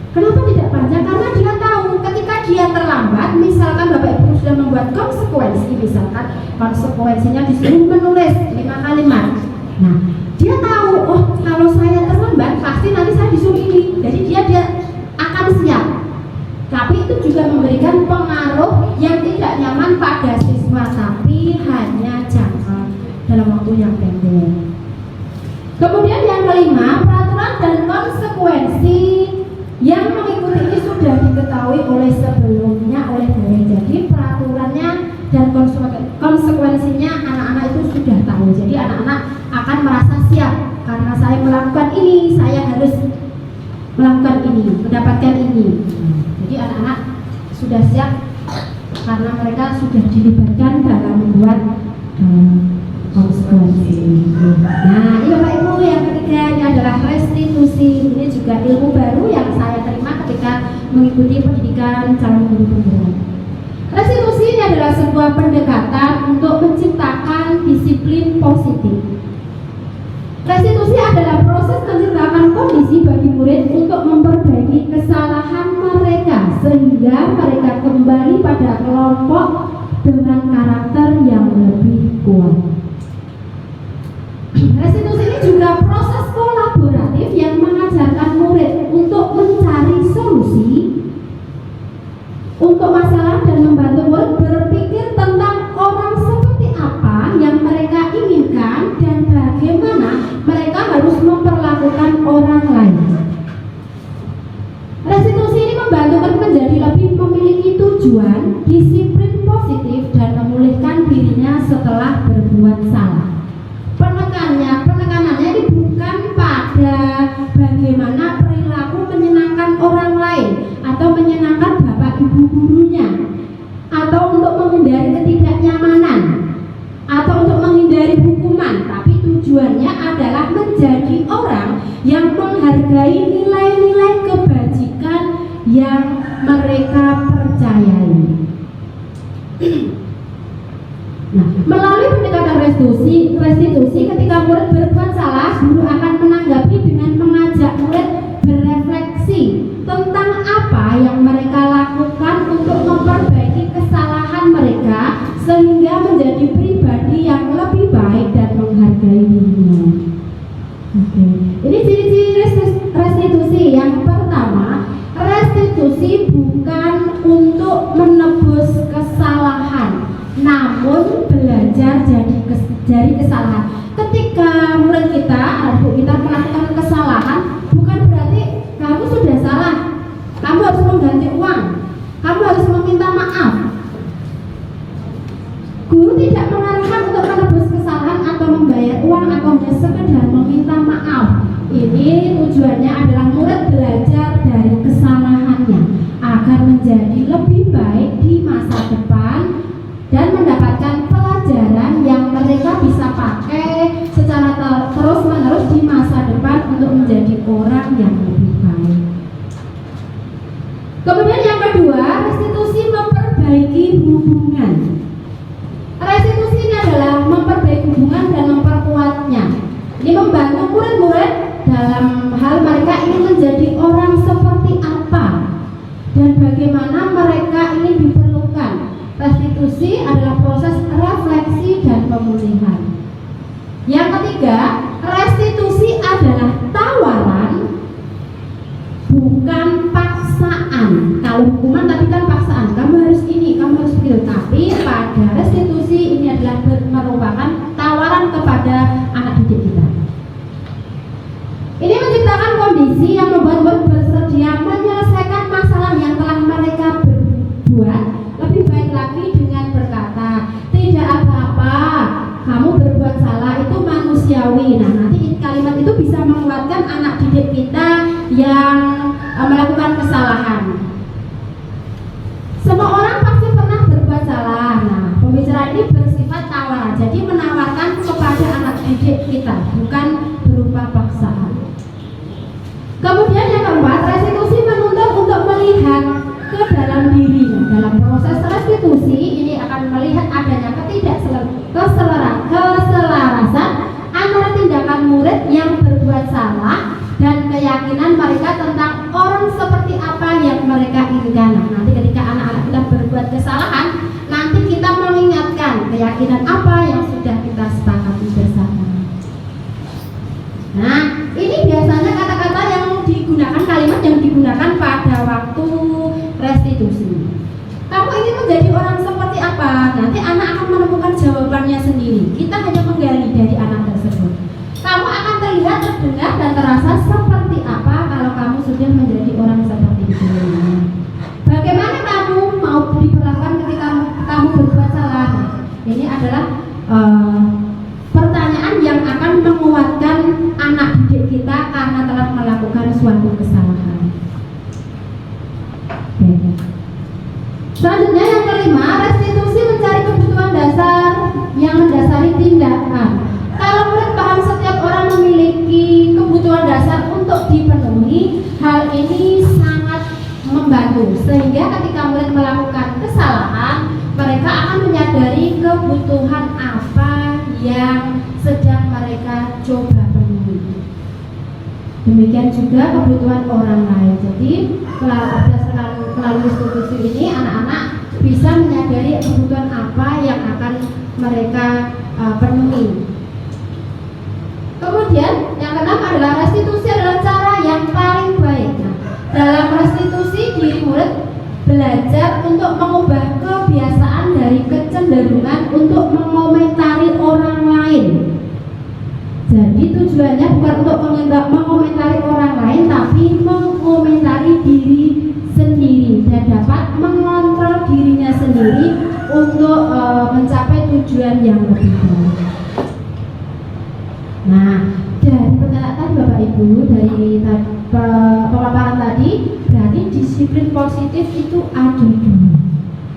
E: Kenapa tidak panjang? Karena dia tahu ketika dia terlambat, misalkan Bapak Ibu sudah membuat konsekuensi, misalkan konsekuensinya disuruh menulis 5 kalimat. Nah, dia tahu, oh kalau saya terlambat pasti nanti saya disuruh ini. Jadi dia akan siap. Tapi itu juga memberikan pengaruh yang tidak nyaman pada siswa, tapi hanya jangka dalam waktu yang pendek. Kemudian yang kelima, peraturan dan konsekuensi yang mengikuti ini sudah diketahui oleh sebelumnya oleh guru. Jadi peraturannya dan konsekuensinya anak-anak itu sudah tahu. Jadi anak-anak akan merasa siap, karena saya melakukan ini, saya harus melakukan ini, mendapatkan ini. Jadi anak-anak sudah siap karena mereka sudah dilibatkan dalam membuat konsekuensi. Nah, ini Bapak Ibu, yang ketiga ini adalah restitusi. Ini juga ilmu baru yang saya terima ketika mengikuti pendidikan calon guru penggerak. Restitusi ini adalah sebuah pendekatan untuk menciptakan disiplin positif. Restitusi adalah proses menciptakan kondisi bagi murid untuk memperbaiki kesalahan mereka sehingga mereka kembali pada kelompok dengan karakter yang lebih kuat. Restitusi ini juga proses kolaboratif yang mengajarkan murid untuk mencari solusi untuk masalah dan membantu murid berpikir tentang orang seperti apa yang mereka inginkan dan bagaimana mereka harus memperlakukan orang lain. Restitusi ini membantu murid menjadi lebih memiliki tujuan, disiplin positif, dan memulihkan dirinya setelah berbuat salah. Penekanannya ini bukan pada bagaimana perilaku menyenangkan orang lain atau menyenangkan bapak ibu gurunya, atau untuk menghindari ketidaknyamanan, atau untuk menghindari hukuman, tapi tujuannya adalah menjadi orang yang menghargai nilai-nilai kebajikan yang mereka percayai. Nah, melalui pendekatan restitusi, ketika murid berbuat salah, guru akan menanggapi dengan mengajak murid berefleksi tentang apa yang mereka lakukan untuk memperbaiki kesalahan mereka sehingga menjadi pribadi yang lebih baik dan menghargai dirinya. Oke. Ini ciri-ciri restitusi. Yang pertama, restitusi bukan untuk menebus kesalahan, namun belajar dari kesalahan. Ketika murid kita, anak kita melakukan kesalahan, bukan berarti kamu sudah salah, kamu harus mengganti uang, kamu harus meminta maaf. Guru tidak mengarahkan untuk menebus kesalahan atau membayar uang atau hanya sekedar meminta maaf. Ini tujuannya adalah murid belajar dari kesalahannya agar menjadi lebih baik di masa depan dan mendapatkan pelajaran yang mereka bisa pakai secara terus-menerus di masa depan untuk menjadi orang yang lebih baik. Kemudian yang kedua, restitusi memperbaiki hubungan. Restitusi ini adalah memperbaiki hubungan dan memperkuatnya. Ini membantu murid-murid dalam hal mereka ingin menjadi orang seperti apa dan bagaimana mereka ingin diperlukan. Restitusi adalah proses refleksi dan pemulihan. Yang ketiga, restitusi adalah tawaran, bukan paksaan. Kalau hukuman tadi kan paksaan, kamu harus ini, kamu harus begitu. Tapi pada restitusi ini adalah merupakan tawaran kepada anak didik kita. Ini menciptakan kondisi yang membuat murid bersedia menyelesaikan masalah yang telah mereka berbuat lebih baik lagi dengan berkata, tidak apa-apa, kamu berbuat salah, itu manusiawi. Nah, nanti kalimat itu bisa menguatkan anak didik kita yang melakukan kesalahan. Semua orang pasti pernah berbuat salah. Nah, pembicaraan ini bersifat tawaran, jadi menawarkan kepada anak didik kita, bukan berupa paksaan. Kemudian yang keempat, restitusi menuntut untuk melihat ke dalam dirinya. Dalam proses restitusi ini akan melihat adanya keselarasan antara tindakan murid yang berbuat salah dan keyakinan mereka tentang orang seperti apa yang mereka inginkan. Nah, nanti ketika anak-anak kita berbuat kesalahan, nanti kita mengingatkan keyakinan apa yang sudah kita sepakati bersama. Nah, ini biasanya kata-kata yang digunakan, kalimat yang digunakan pada waktu restitusi. Kamu ingin menjadi orang seperti apa? Nanti anak akan menemukan jawabannya sendiri. Kita hanya menggali dari anak tersebut. Kamu akan terlihat, terdengar, dan terasa seperti apa kalau kamu sudah menjadi orang seperti itu. Bagaimana kamu mau diperlakukan ketika kamu berbuat salah? adalah pertanyaan yang akan menguatkan anak didik kita karena telah melakukan suatu kesalahan. Oke. Selanjutnya yang kelima, restitusi mencari kebutuhan dasar yang mendasari tindakan. Kalau murid paham setiap orang memiliki kebutuhan dasar untuk dipenuhi, hal ini sangat membantu sehingga ketika murid melakukan kesalahan, mereka akan menyadari kebutuhan apa yang sedang mereka coba penuhi. Demikian juga kebutuhan orang lain. Jadi berdasarkan melalui restitusi ini, anak-anak bisa menyadari kebutuhan apa yang akan mereka penuhi. Kemudian yang keenam adalah restitusi adalah cara yang paling baik. Nah, dalam restitusi diri murid belajar untuk mengubah kebiasaan dari kecenderungan untuk mengomentari orang lain. Jadi tujuannya bukan untuk mengomentari orang lain, tapi mengomentari diri sendiri dan dapat mengontrol dirinya sendiri untuk mencapai tujuan yang lebih baik. Nah, dari penjelasan Bapak Ibu dari pemaparan tadi, berarti disiplin positif itu ada dua,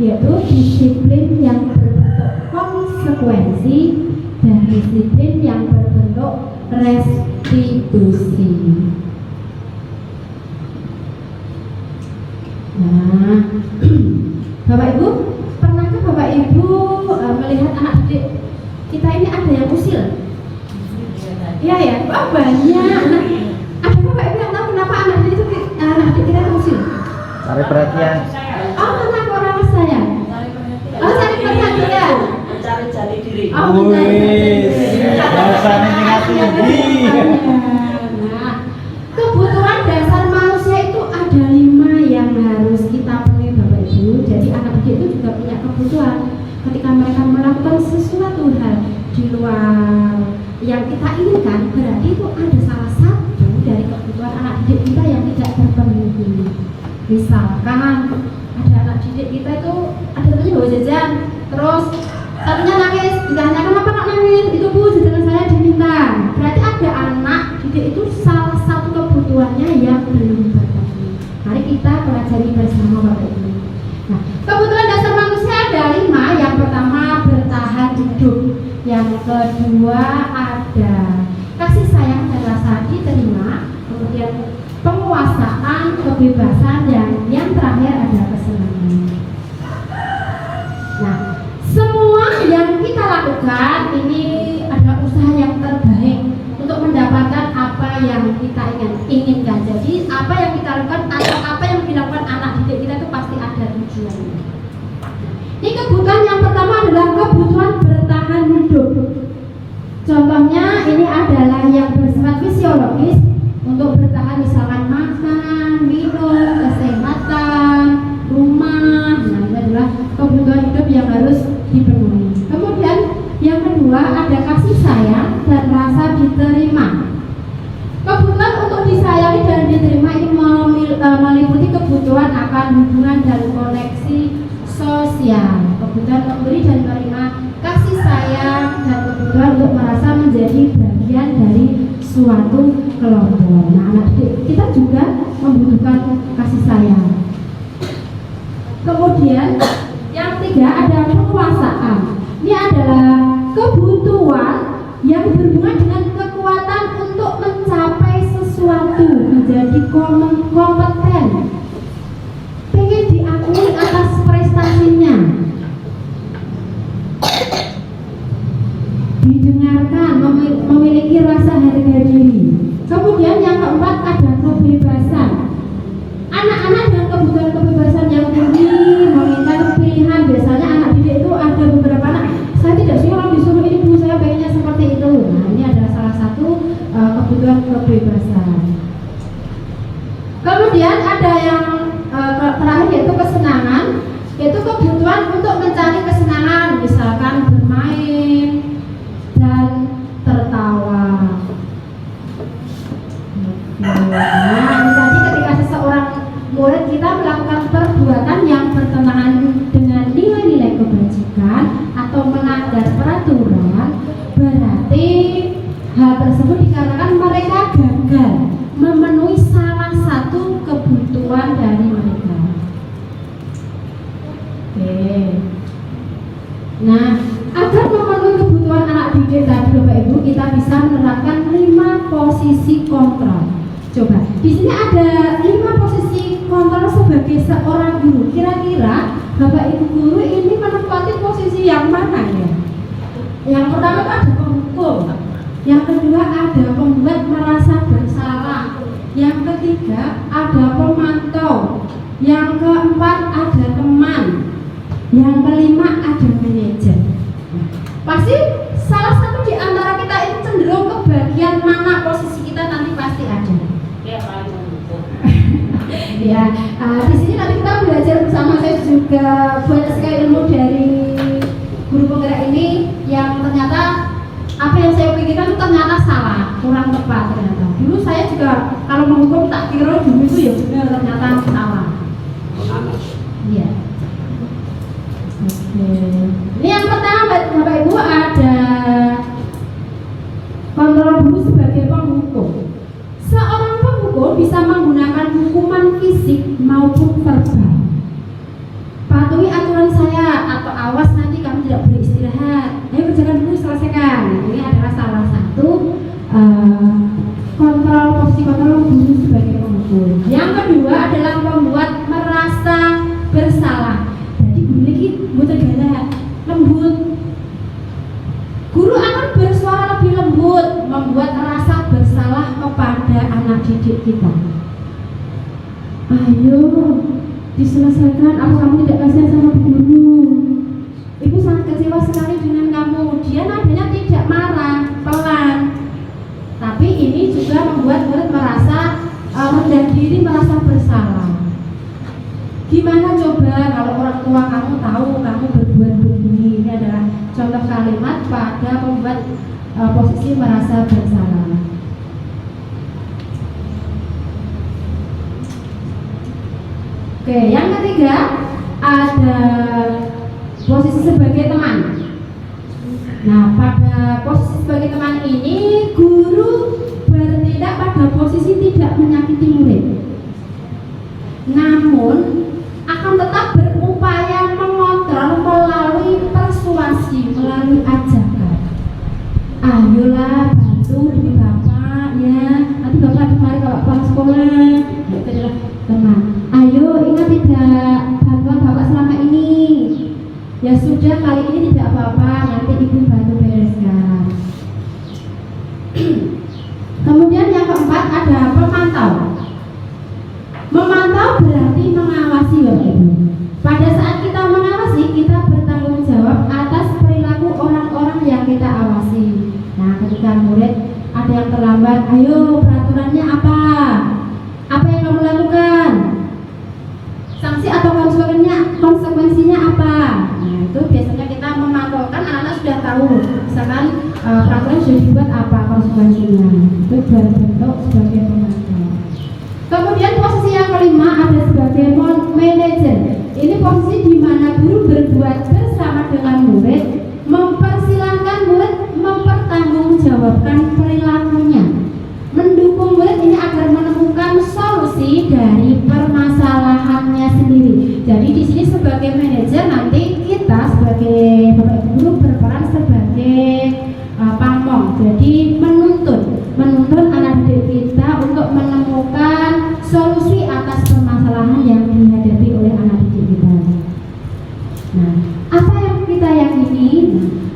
E: yaitu disiplin yang berbentuk konsekuensi dan disiplin yang berbentuk restitusi. Nah, Bapak Ibu, pernahkah Bapak Ibu melihat anak didik kita ini ada yang usil? Iya ya, oh banyak. Nah, ada Bapak Ibu yang tahu kenapa anak didik kita usil?
F: Cari perhatian.
E: Oh, karena kurang sayang. Oh, cari perhatian.
G: Mencari jati diri.
E: Oh,
F: Bahasanya tingkat tinggi.
E: Nah, kebutuhan dasar manusia itu ada 5 yang harus kita penuhi Bapak Ibu. Jadi anak didik itu juga punya kebutuhan. Ketika mereka melakukan sesuatu hal di luar yang kita inginkan, berarti itu ada salah satu dari kebutuhan anak didik kita yang tidak terpenuhi. Misalkan ada anak didik kita itu ada temannya bawa jajan, terus satunya nangis, ditanya kenapa kok nangis? Itu Bu, jajanan saya diminta. Berarti ada anak didik itu salah satu kebutuhannya yang belum terpenuhi. Mari kita pelajari bersama Bapak Ibu. Nah, kebutuhan dasar manusia ada 5. Yang pertama bertahan hidup. Yang kedua ada kasih sayang dan rasa diterima. Kemudian penguasaan, kebebasan, dan yang terakhir ada kesenangan. Nah, semua yang kita lakukan ini adalah usaha yang terbaik untuk mendapatkan apa yang kita inginkan. Jadi apa yang kita lakukan atau apa yang dilakukan anak didik kita itu pasti ada tujuannya. Ini kebutuhan yang pertama adalah kebutuhan bertahan hidup. Contohnya ini adalah yang bersifat fisiologis untuk bertahan, misalkan makan, minum, kesehatan, rumah. Nah, ini adalah kebutuhan hidup yang harus dipenuhi. Kemudian yang kedua ada kasih sayang dan rasa diterima. Kebutuhan untuk disayangi dan diterima ini meliputi kebutuhan akan hubungan dan koneksi sosial, kebutuhan memberi dan menerima kasih sayang, dan kebutuhan untuk merasa menjadi bagian dari suatu kelompok. Nah, anak didik kita juga membutuhkan kasih sayang. Kemudian yang ketiga ada penguasaan. Ini adalah kebutuhan yang berhubungan dengan kekuatan untuk mencapai sesuatu, menjadi kompeten, pengen diakui atas prestasinya, didengarkan, memiliki rasa harga diri. Kemudian yang keempat ada kebebasan. Anak-anak dengan kebutuhan kebebasan yang tinggi menginginkan pilihan. Biasanya anak didik itu ada beberapa anak, saya tidak suka disuruh ini Bu, saya pengennya seperti itu. Nah, ini adalah salah satu kebutuhan kebebasan. Kemudian ada yang terakhir yaitu kesenangan, yaitu kebutuhan untuk mencari kesenangan, misalkan bermain dan tertawa. Nah, ini tadi ketika seseorang murid kita melakukan perbuatan kewajiban atau melanggar peraturan, berarti hal tersebut dikarenakan mereka gagal memenuhi salah satu kebutuhan dari mereka. Oke. Nah, agar memenuhi kebutuhan anak didik tadi Bapak Ibu, kita bisa menerapkan 5 posisi kontrol. Coba, di sini ada 5 posisi kontrol sebagai seorang guru. Kira-kira Bapak Ibu guru ini menempati posisi yang mana ya? Yang pertama itu ada penghukum, yang kedua ada pembuat merasa bersalah, yang ketiga ada pemantau, yang keempat ada teman, yang kelima ada manajer. Pasti salah satu di antara kita ini cenderung ke bagian mana posisi kita nanti pasti ada. Ya, di sini nanti kita belajar bersama. Saya juga banyak sekali ilmu dari guru penggerak ini yang ternyata apa yang saya pikirkan itu ternyata salah, kurang tepat ternyata. Dulu saya juga kalau menghukum tak kira dulu itu ya benar, ternyata salah. Iya. Oke. Ini yang pertama Bapak Ibu ada kontrol guru sebagai penghukum. Seorang penghukum bisa menggunakan hukuman fisik maupun verbal. Patuhi aturan saya atau awas nanti kamu tidak boleh istirahat. Ayo kerjakan dulu, selesaikan. Ini adalah salah satu posisi kontrol guru sebagai penghukum. Yang kedua adalah membuat merasa bersalah. Jadi guru ini butuh galak, lembut. Guru akan bersuara lebih lembut, membuat rasa bersalah kepada anak didik kita. Ayo diselesaikan, apa kamu tidak kasihan sama guru? Ibu sangat kecewa sekali dengan kamu. Dia nadanya tidak marah, pelan. Tapi ini juga membuat murid merasa rendah diri, merasa bersalah. Gimana coba kalau orang tua kamu tahu kamu berbuat begini? Ini adalah contoh kalimat pada membuat posisi merasa bersalah. Oke, yang ketiga ada posisi sebagai teman. Nah, pada posisi sebagai teman ini guru bertindak pada posisi tidak menyakiti murid, namun akan tetap berupaya mengontrol melalui persuasi, melalui ajakan. Ayolah bantu demi bapak ya, nanti bapak kemarin kalau pulang sekolah. Itu adalah teman. Ayo ingat tidak bantuan bapak selama ini. Ya sudah, kali ini tidak apa-apa, nanti ibu bantu bereskan. Kemudian yang keempat ada pemantau. Memantau berarti mengawasi Bapak Ibu. Pada saat kita mengawasi, kita bertanggung jawab atas perilaku orang-orang yang kita awasi. Nah, ketika murid ada yang terlambat, ayo peraturannya apa? Apa yang kamu lakukan? Sanksi atau konsekuensinya apa? Nah, itu biasanya kita memantaukan, anak-anak sudah tahu. Misalkan peraturan sudah dibuat, apa konsekuensinya. Itu berbentuk sebagai pemantau. Kemudian posisi yang kelima ada sebagai manajer. Ini posisi di mana guru berbuat bersama dengan murid, mempersilahkan murid mempertanggungjawabkan perilakunya, mendukung murid ini agar menemukan solusi dari permasalahannya sendiri. Jadi di sini sebagai manajer, nanti kita sebagai Bapak Ibu guru berperan sebagai pamong. Jadi menuntun anak didik kita untuk menemukan solusi atas permasalahan yang dihadapi oleh anak didik kita. Nah, apa yang kita yakini?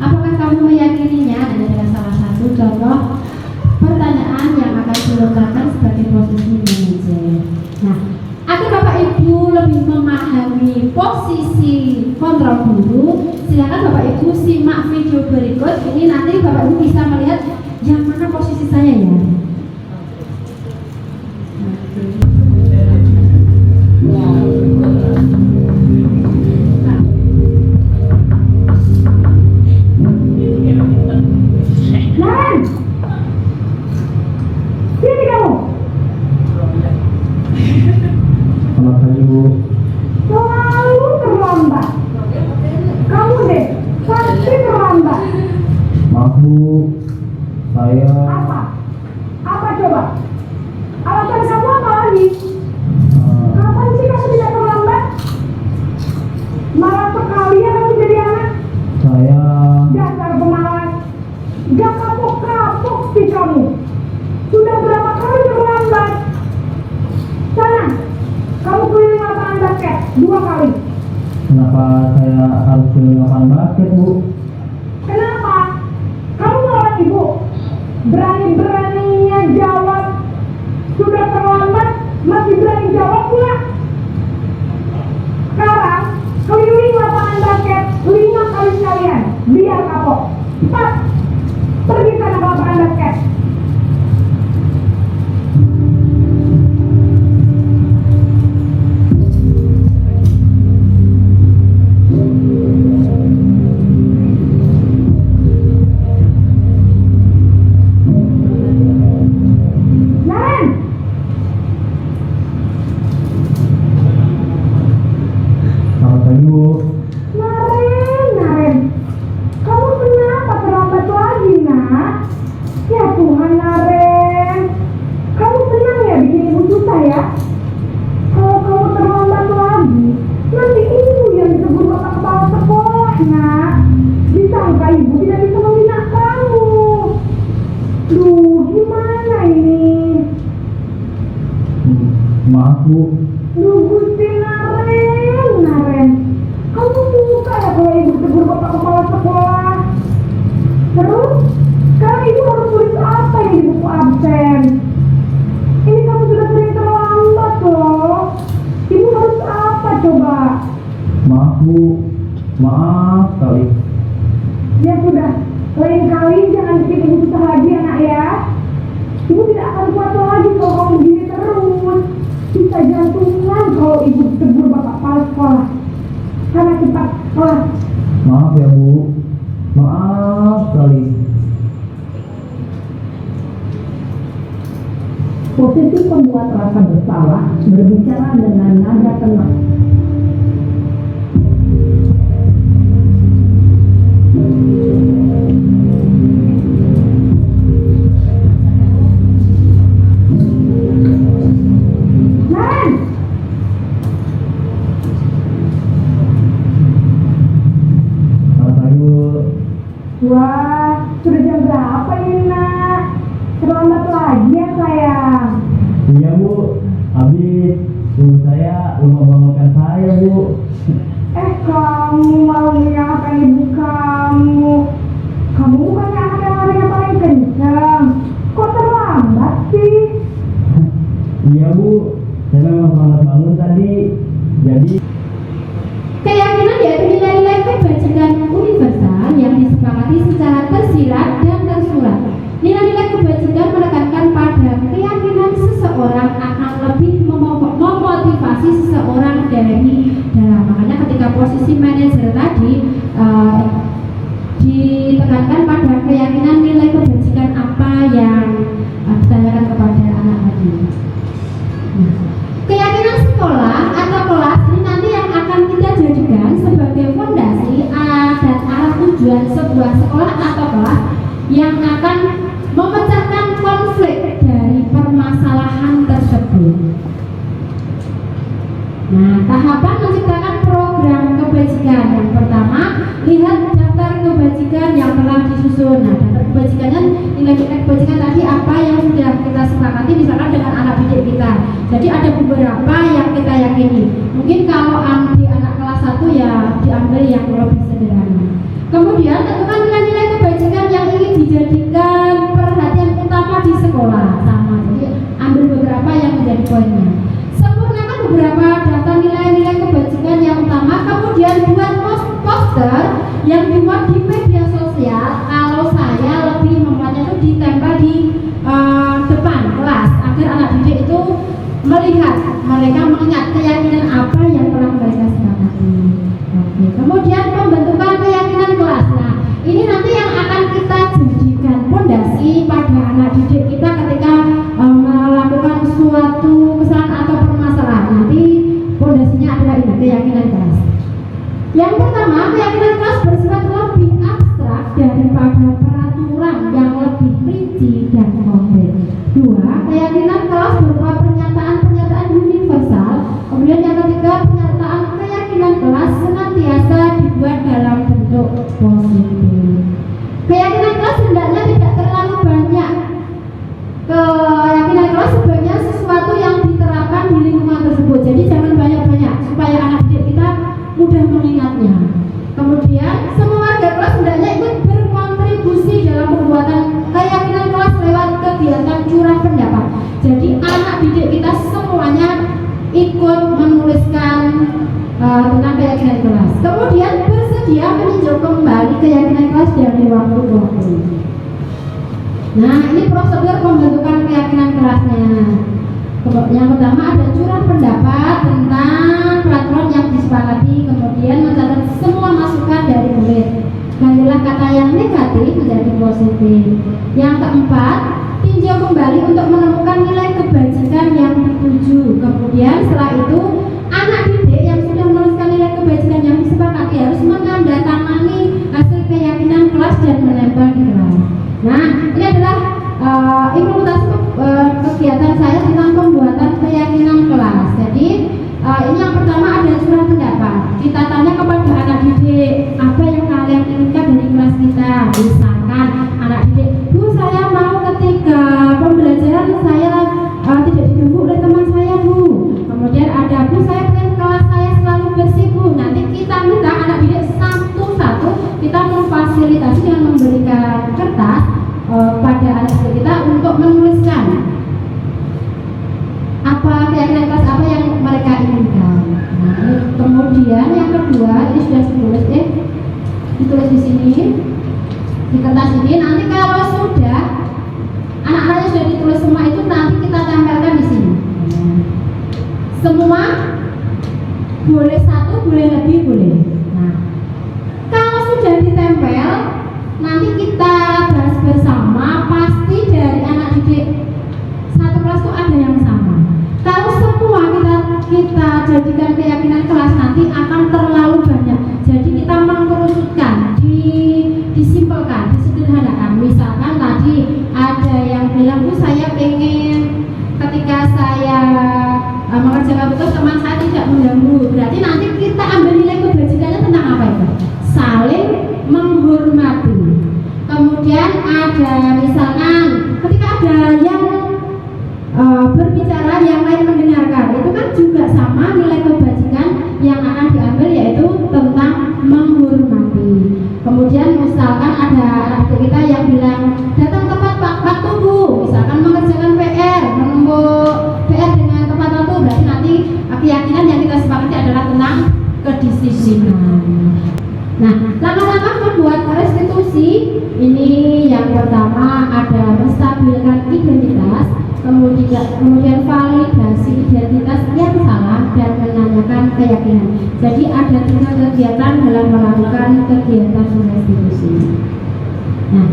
E: Apakah kamu meyakininya? Ini adalah salah satu contoh pertanyaan yang akan dilontarkan sebagai posisi manajer. Nah, agar Bapak Ibu lebih memahami posisi kontrol guru, silakan Bapak Ibu simak video berikut. Ini nanti Bapak Ibu bisa melihat yang mana posisi saya ya. Sini kamu.
F: Selamat pagi Bu.
E: Selalu terlambat. Kamu
F: Maaf Bu, saya
H: Apa coba? Alasan kamu apa lagi? Kapan sih kamu tidak terlambat? Malah sekalian kamu jadi anak.
F: saya
H: Dasar pemalas. Gak kapok-kapok sih kamu. Sudah berapa kali terlambat? Sana, kamu keliling lapangan basket 2 kali.
F: kenapa saya harus keliling lapangan basket Bu?
H: Kenapa? Kamu ngelawan ibu. Berani-beraninya jawab. Sudah terlambat, masih berani jawab pula. Sekarang, keliling lapangan basket 5 kali sekalian. Biar kapok. Cepat, pergi sana ke lapangan basket. Naren!
F: Selamat pagi Bu.
H: Naren, kamu kenapa terlambat lagi, nak? Ya Tuhan, Naren, kamu senang ya bikin ibu susah ya? Kalau kamu terlambat lagi, nanti ibu yang ditegur bapak kepala sekolah, nak. Disangka ibu tidak bisa membina kamu. Duh, gimana ini?
F: Maaf Bu.
H: Duh, Gusti Naren, kamu suka ya kalau ibu tegur bapak kepala sekolah? Terus, sekarang ibu harus tulis apa yang di buku absen? Ini kamu sudah sering terlambat loh. Ibu harus apa coba?
F: Maaf Bu. Maaf sekali.
H: Ya sudah, lain kali jangan bikin ibu susah lagi anak ya. Ibu tidak akan kuat lagi kalau kamu begini terus. Bisa jantungan kalau ibu tegur bapak kepala sekolah. Karena cepat kelas.
F: Maaf ya Bu. Maaf sekali.
H: Posisi pembuat rasa bersalah berbicara dengan nada tenang. Naren!
F: Selamat pagi Bu.
H: Wah, sudah jam berapa ini nak? Terlambat lagi ya sayang.
F: Iya Bu. Habis ibu saya lupa bangunkan saya Bu.
H: Kamu mau menyalahkan ibu kamu. Kamu bukannya anak yang larinya paling kencang. Kok terlambat sih?
F: Iya Bu. Saya memang selamat bangun tadi. Jadi
E: Keyakinan yaitu nilai-nilai kebajikan universal yang disepakati secara tersirat dan tersurat. Nilai-nilai kebajikan menekankan pada keyakinan seseorang akan lebih memotivasi seseorang dari dalam. Makanya ketika posisi manajer tadi ditekankan pada keyakinan nilai kebajikan apa yang ditanyakan kepada anak tadi. Keyakinan sekolah atau kelas ini nanti yang akan kita jadikan sebagai fondasi dan arah tujuan sebuah sekolah atau kelas yang akan memecahkan konflik dari permasalahan tersebut. Nah, tahapan menciptakan program kebajikan. Yang pertama, lihat daftar kebajikan yang telah disusun. Nah, daftar kebajikannya, nilai-nilai kebajikan tadi apa yang sudah kita sepakati misalkan dengan anak didik kita. Jadi ada beberapa yang kita yakini. Mungkin kalau di anak kelas 1 ya diambil yang lebih sederhana. Kemudian tentukan nilai-nilai kebajikan yang ingin dijadikan perhatian utama di sekolah. Sama, jadi ambil beberapa yang menjadi poinnya. Sempurnakan beberapa daftar nilai-nilai kebajikan yang utama. Kemudian buat poster yang dimuat di media sosial. Kalau saya lebih membuatnya itu ditempel di depan kelas agar anak didik itu melihat, mereka mengingat keyakinan apa yang telah mereka sepakati. Oke. Kemudian pembentukan keyakinan kelas. Nah, ini nanti yang akan kita jadikan fondasi pada anak didik kita ketika melakukan suatu kesalahan atau permasalahan. Nanti fondasinya adalah ini, keyakinan kelas. Yang pertama, keyakinan kelas bersifat lebih abstrak daripada peraturan positif. Keyakinan kelas hendaknya tidak terlalu banyak. Keyakinan kelas sebenarnya sesuatu yang diterapkan di lingkungan tersebut. Jadi jangan banyak-banyak supaya anak didik kita mudah mengingatnya. Kemudian semua warga kelas hendaknya ikut berkontribusi dalam pembuatan keyakinan kelas lewat kegiatan curah pendapat. Jadi anak didik kita semuanya ikut menuliskan tentang keyakinan kelas. Kemudian bersedia meninjau kembali keyakinan kelas dari waktu ke waktu. Nah, ini prosedur pembentukan keyakinan kelasnya. Yang pertama ada curah pendapat tentang peraturan yang disepakati, kemudian mencatat semua masukan dari murid. Gantilah kata yang negatif menjadi positif. Yang keempat, tinjau kembali untuk menemukan nilai kebajikan yang dituju. Kemudian setelah itu anak didik yang sudah menuliskan nilai kebajikan yang disepakati harus menandatangani hasil keyakinan kelas dan menempel di kelas. Nah, ini adalah implementasi kegiatan saya tentang pembuatan keyakinan kelas. Jadi ini yang pertama ada curah pendapat. Kita tanya kepada anak didik apa yang kalian inginkan dari kelas kita. Misalkan anak didik, Bu, saya mau ketika pembelajaran saya tidak diganggu oleh teman saya, Bu. Kemudian ada, Bu, saya ingin kelas saya selalu bersih, Bu. Nanti kita minta anak didik satu-satu kita memfasilitasi dengan memberikan kertas pada anak didik kita untuk menuliskan apa keyakinan kelas apa yang mereka inginkan. Nah, kemudian yang kedua ini sudah ditulis di sini di kertas ini. Nanti kalau sudah anak-anaknya sudah ditulis semua itu nanti kita tempelkan di sini. Semua boleh satu, boleh lebih, boleh. Nah, kalau sudah ditempel nanti kita bahas bersama, pasti dari anak didik satu kelas itu ada yang sama. Kalau semua kita jadikan keyakinan kelas nanti akan terlalu banyak. Jadi kita mengkerucutkan, disimpelkan, disederhanakan. Misalkan tadi ada yang bilang, Bu, saya pengen ketika saya mengerjakan tugas teman saya tidak mengganggu. Berarti nanti kita ambil nilai kebajikannya tentang apa itu? Saling menghormati. Kemudian ada misalkan ketika ada yang berbicara yang lain mendengarkan, itu kan juga sama nilai kebajikan yang akan diambil, yaitu tentang menghormati. Kemudian misalkan ada anak kita yang bilang datang tepat waktu, Bu, misalkan mengerjakan PR, menumpuk PR dengan tepat waktu, berarti nanti keyakinan yang kita sepakati adalah tentang kedisiplinan. Nah, langkah-langkah membuat restitusi ini yang pertama ada menstabilkan identitas, kemudian validasi identitas yang salah dan menanyakan keyakinan. Jadi ada 3 kegiatan dalam melakukan kegiatan restitusi. Nah,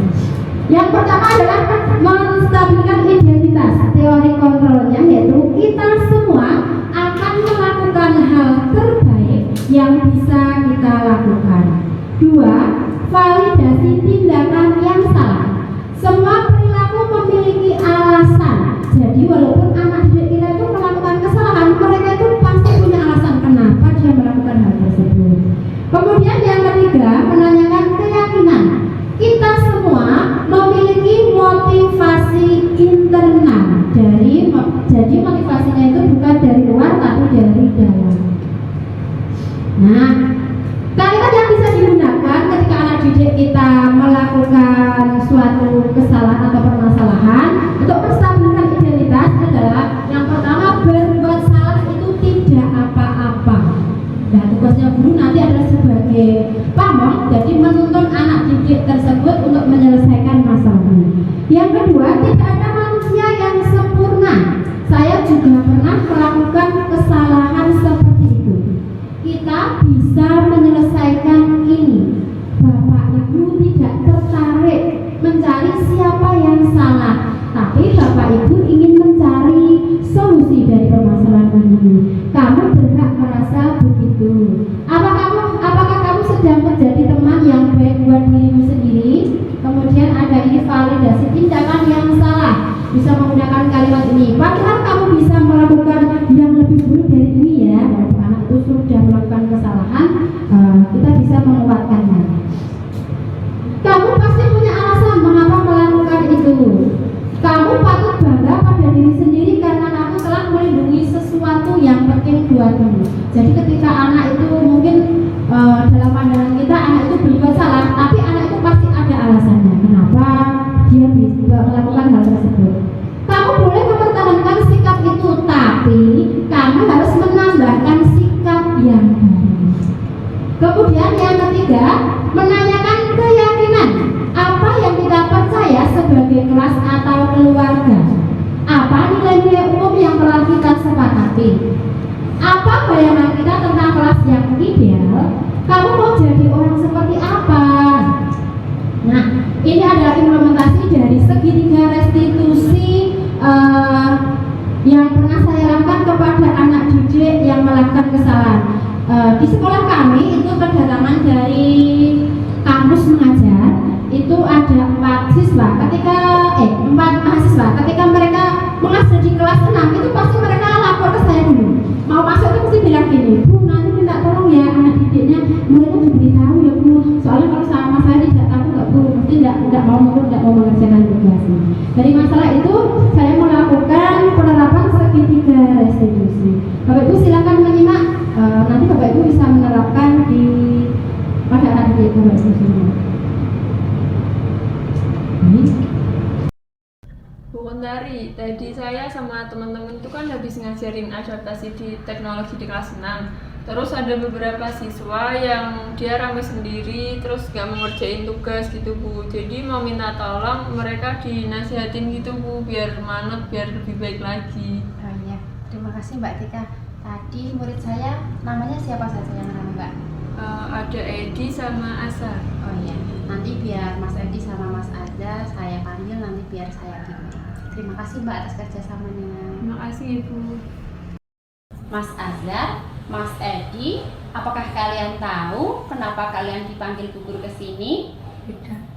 E: yang pertama adalah menstabilkan identitas. Teori kontrolnya yaitu kita semua akan melakukan hal terbaik yang bisa kita lakukan. 2. Validasi tindakan yang salah. Semua perilaku memiliki alasan. Jadi walaupun anak didik kita itu melakukan kesalahan, mereka itu pasti punya alasan kenapa dia melakukan hal tersebut. Kemudian yang ketiga, menanyakan keyakinan. Kita semua memiliki motivasi internal. Jadi motivasinya itu bukan dari luar tapi dari dalam. Nah, kalimat yang bisa digunakan ketika anak didik kita melakukan suatu kesalahan atau permasalahan untuk menstabilkan identitas adalah yang pertama, berbuat salah itu tidak apa-apa. Nah, tugasnya guru nanti adalah sebagai pamong, jadi menuntun anak didik tersebut untuk menyelesaikan masalahnya. Yang kedua, tidak ada manusia yang sempurna. Saya juga pernah melakukan kesalahan seperti itu. Kita bisa menyelesaikan ini. Bapak Ibu tidak tertarik mencari siapa yang salah, tapi Bapak Ibu ingin mencari solusi dari permasalahan ini. Kamu berhak merasa begitu. Apakah kamu sedang menjadi teman yang baik buat dirimu sendiri? Kemudian ada ini validasi tindakan yang salah. Bisa menggunakan kalimat ini. Padahal kamu bisa melakukan yang lebih buruk dari ini ya. Walaupun anak itu sudah melakukan kesalahan, kita bisa menguatkannya. diri sendiri karena kamu telah melindungi sesuatu yang penting buat kamu. Jadi ketika anak itu mungkin dalam pandangan kita anak itu berbuat salah, tapi anak itu pasti ada alasannya kenapa dia bisa melakukan hal tersebut. Kamu boleh mempertahankan sikap itu, tapi kamu harus menambahkan sikap yang baru. Kemudian yang ketiga, menanyakan keyakinan. Apa yang kita percaya sebagai kelas atau keluarga? Apa nilai-nilai umum yang telah kita sepakati? Apa bayangan kita tentang kelas yang ideal? Kamu mau jadi orang seperti apa? Nah, ini adalah implementasi dari segitiga restitusi yang pernah saya lakukan kepada anak didik yang melakukan kesalahan. Di sekolah kami itu kedatangan dari kampus mengajar itu ada 4 siswa ketika 4 mahasiswa ketika mereka mengajar di kelas 6 itu pasti mereka lapor ke saya dulu. Mau masuk itu mesti bilang gini, Bu, nanti minta tolong ya anak didiknya mulai diberitahu ya Bu, soalnya kalau sama saya tidak tahu nggak Bu, mesti tidak mau mengerjakan tugas. Dari masalah itu saya melakukan penerapan segitiga restitusi. Bapak Ibu silakan menyimak, nanti Bapak Ibu bisa menerapkan pada anak didik Bapak Ibu semua.
C: Bu Kontari, tadi saya sama teman-teman itu kan habis ngajarin adaptasi di teknologi di kelas 6. Terus ada beberapa siswa yang dia rame sendiri, terus gak mau ngerjain tugas gitu Bu. Jadi mau minta tolong mereka dinasihatin gitu Bu, biar manut, biar lebih baik lagi.
B: Oh iya, terima kasih Mbak Tika. Tadi murid saya namanya siapa saja yang rame Mbak?
C: Ada Edi sama Asa.
B: Oh iya, nanti biar Mas Edi sama Mas Azhar saya panggil, nanti biar saya bimbing. Terima kasih Mbak atas kerjasamanya.
C: Terima kasih Ibu.
B: Mas Azhar, Mas Edi, apakah kalian tahu kenapa kalian dipanggil Bu Guru ke sini?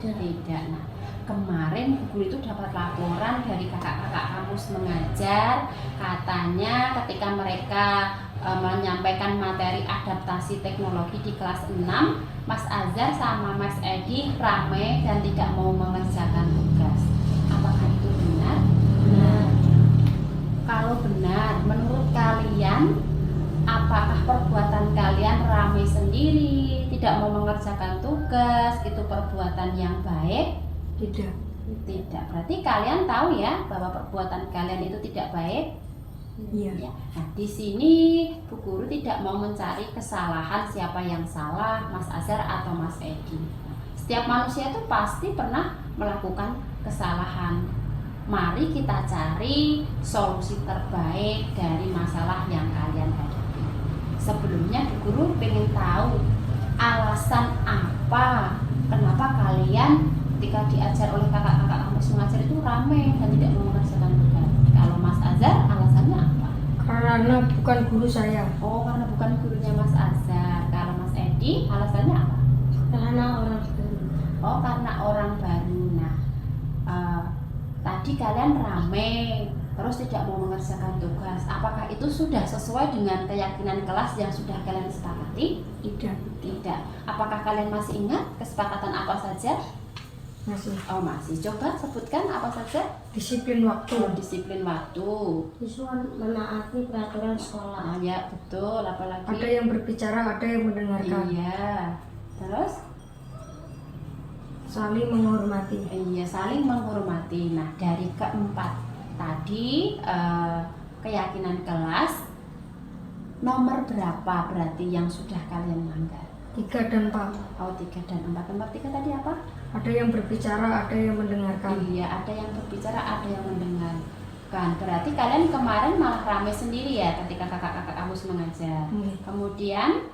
B: Tidak. Nah, kemarin Bu Guru itu dapat laporan dari kakak-kakak kampus mengajar, katanya ketika mereka menyampaikan materi adaptasi teknologi di kelas 6, Mas Azhar sama Mas Edi ramai dan tidak mau mengerjakan tugas. Apakah itu benar? Benar. Kalau benar, menurut kalian apakah perbuatan kalian ramai sendiri, tidak mau mengerjakan tugas, itu perbuatan yang baik?
H: Tidak.
B: Tidak. Berarti kalian tahu ya bahwa perbuatan kalian itu tidak baik?
H: Iya.
B: Ya. Nah, di sini Bu Guru tidak mau mencari kesalahan siapa yang salah, Mas Azhar atau Mas Edi. Setiap manusia itu pasti pernah melakukan kesalahan. Mari kita cari solusi terbaik dari masalah yang kalian hadapi. Sebelumnya Bu Guru pengen tahu alasan apa kenapa kalian ketika diajar oleh kakak-kakak kampus mengajar itu ramai dan tidak mau mengerjakan tugas. Kalau Mas Azhar alasannya apa?
H: Karena bukan guru saya.
B: Oh, karena bukan gurunya Mas Azhar. Kalau Mas Edi alasannya apa?
H: Karena orang baru.
B: Oh, karena orang baru. Nah, tadi kalian ramai terus tidak mau mengerjakan tugas. Apakah itu sudah sesuai dengan keyakinan kelas yang sudah kalian sepakati?
H: Tidak.
B: Tidak. Apakah kalian masih ingat kesepakatan apa saja?
H: Masih.
B: Oh, masih. Coba sebutkan apa saja?
H: Disiplin waktu.
B: Oh, disiplin waktu.
H: Siswa menaati peraturan sekolah.
B: Ah, ya, betul. Apalagi?
H: Ada yang berbicara, ada yang mendengarkan.
B: Iya. Terus?
H: Saling menghormati.
B: Iya, saling menghormati. Nah, dari keempat tadi keyakinan kelas, nomor berapa berarti yang sudah kalian langgar?
H: 3 dan 4.
B: Oh, 3 dan 4. Nomor 3 tadi apa?
H: Ada yang berbicara, ada yang mendengarkan.
B: Iya, ada yang berbicara, ada yang mendengarkan. Berarti kalian kemarin malah ramai sendiri ya ketika kakak-kakak kampus mengajar. Kemudian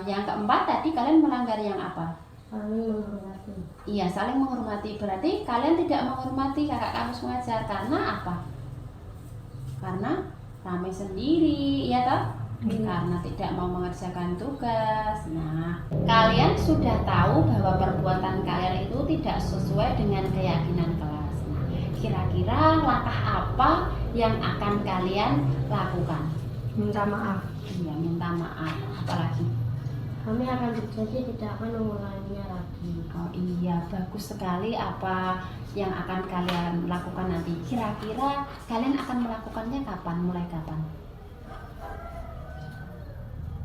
B: yang keempat tadi kalian melanggar yang apa?
H: Saling menghormati.
B: Iya, saling menghormati. Berarti kalian tidak menghormati kakak kampus mengajar karena apa? Karena ramai sendiri, ya toh? Karena tidak mau mengerjakan tugas. Nah, kalian sudah tahu bahwa perbuatan kalian itu tidak sesuai dengan keyakinan kelas. Nah, kira-kira langkah apa yang akan kalian lakukan?
H: Minta maaf.
B: Iya, minta maaf. Apalagi?
I: kami akan berjanji tidak akan mengulanginya lagi.
J: Oh iya, bagus sekali apa yang akan kalian lakukan nanti. Kira-kira kalian akan melakukannya kapan? Mulai kapan?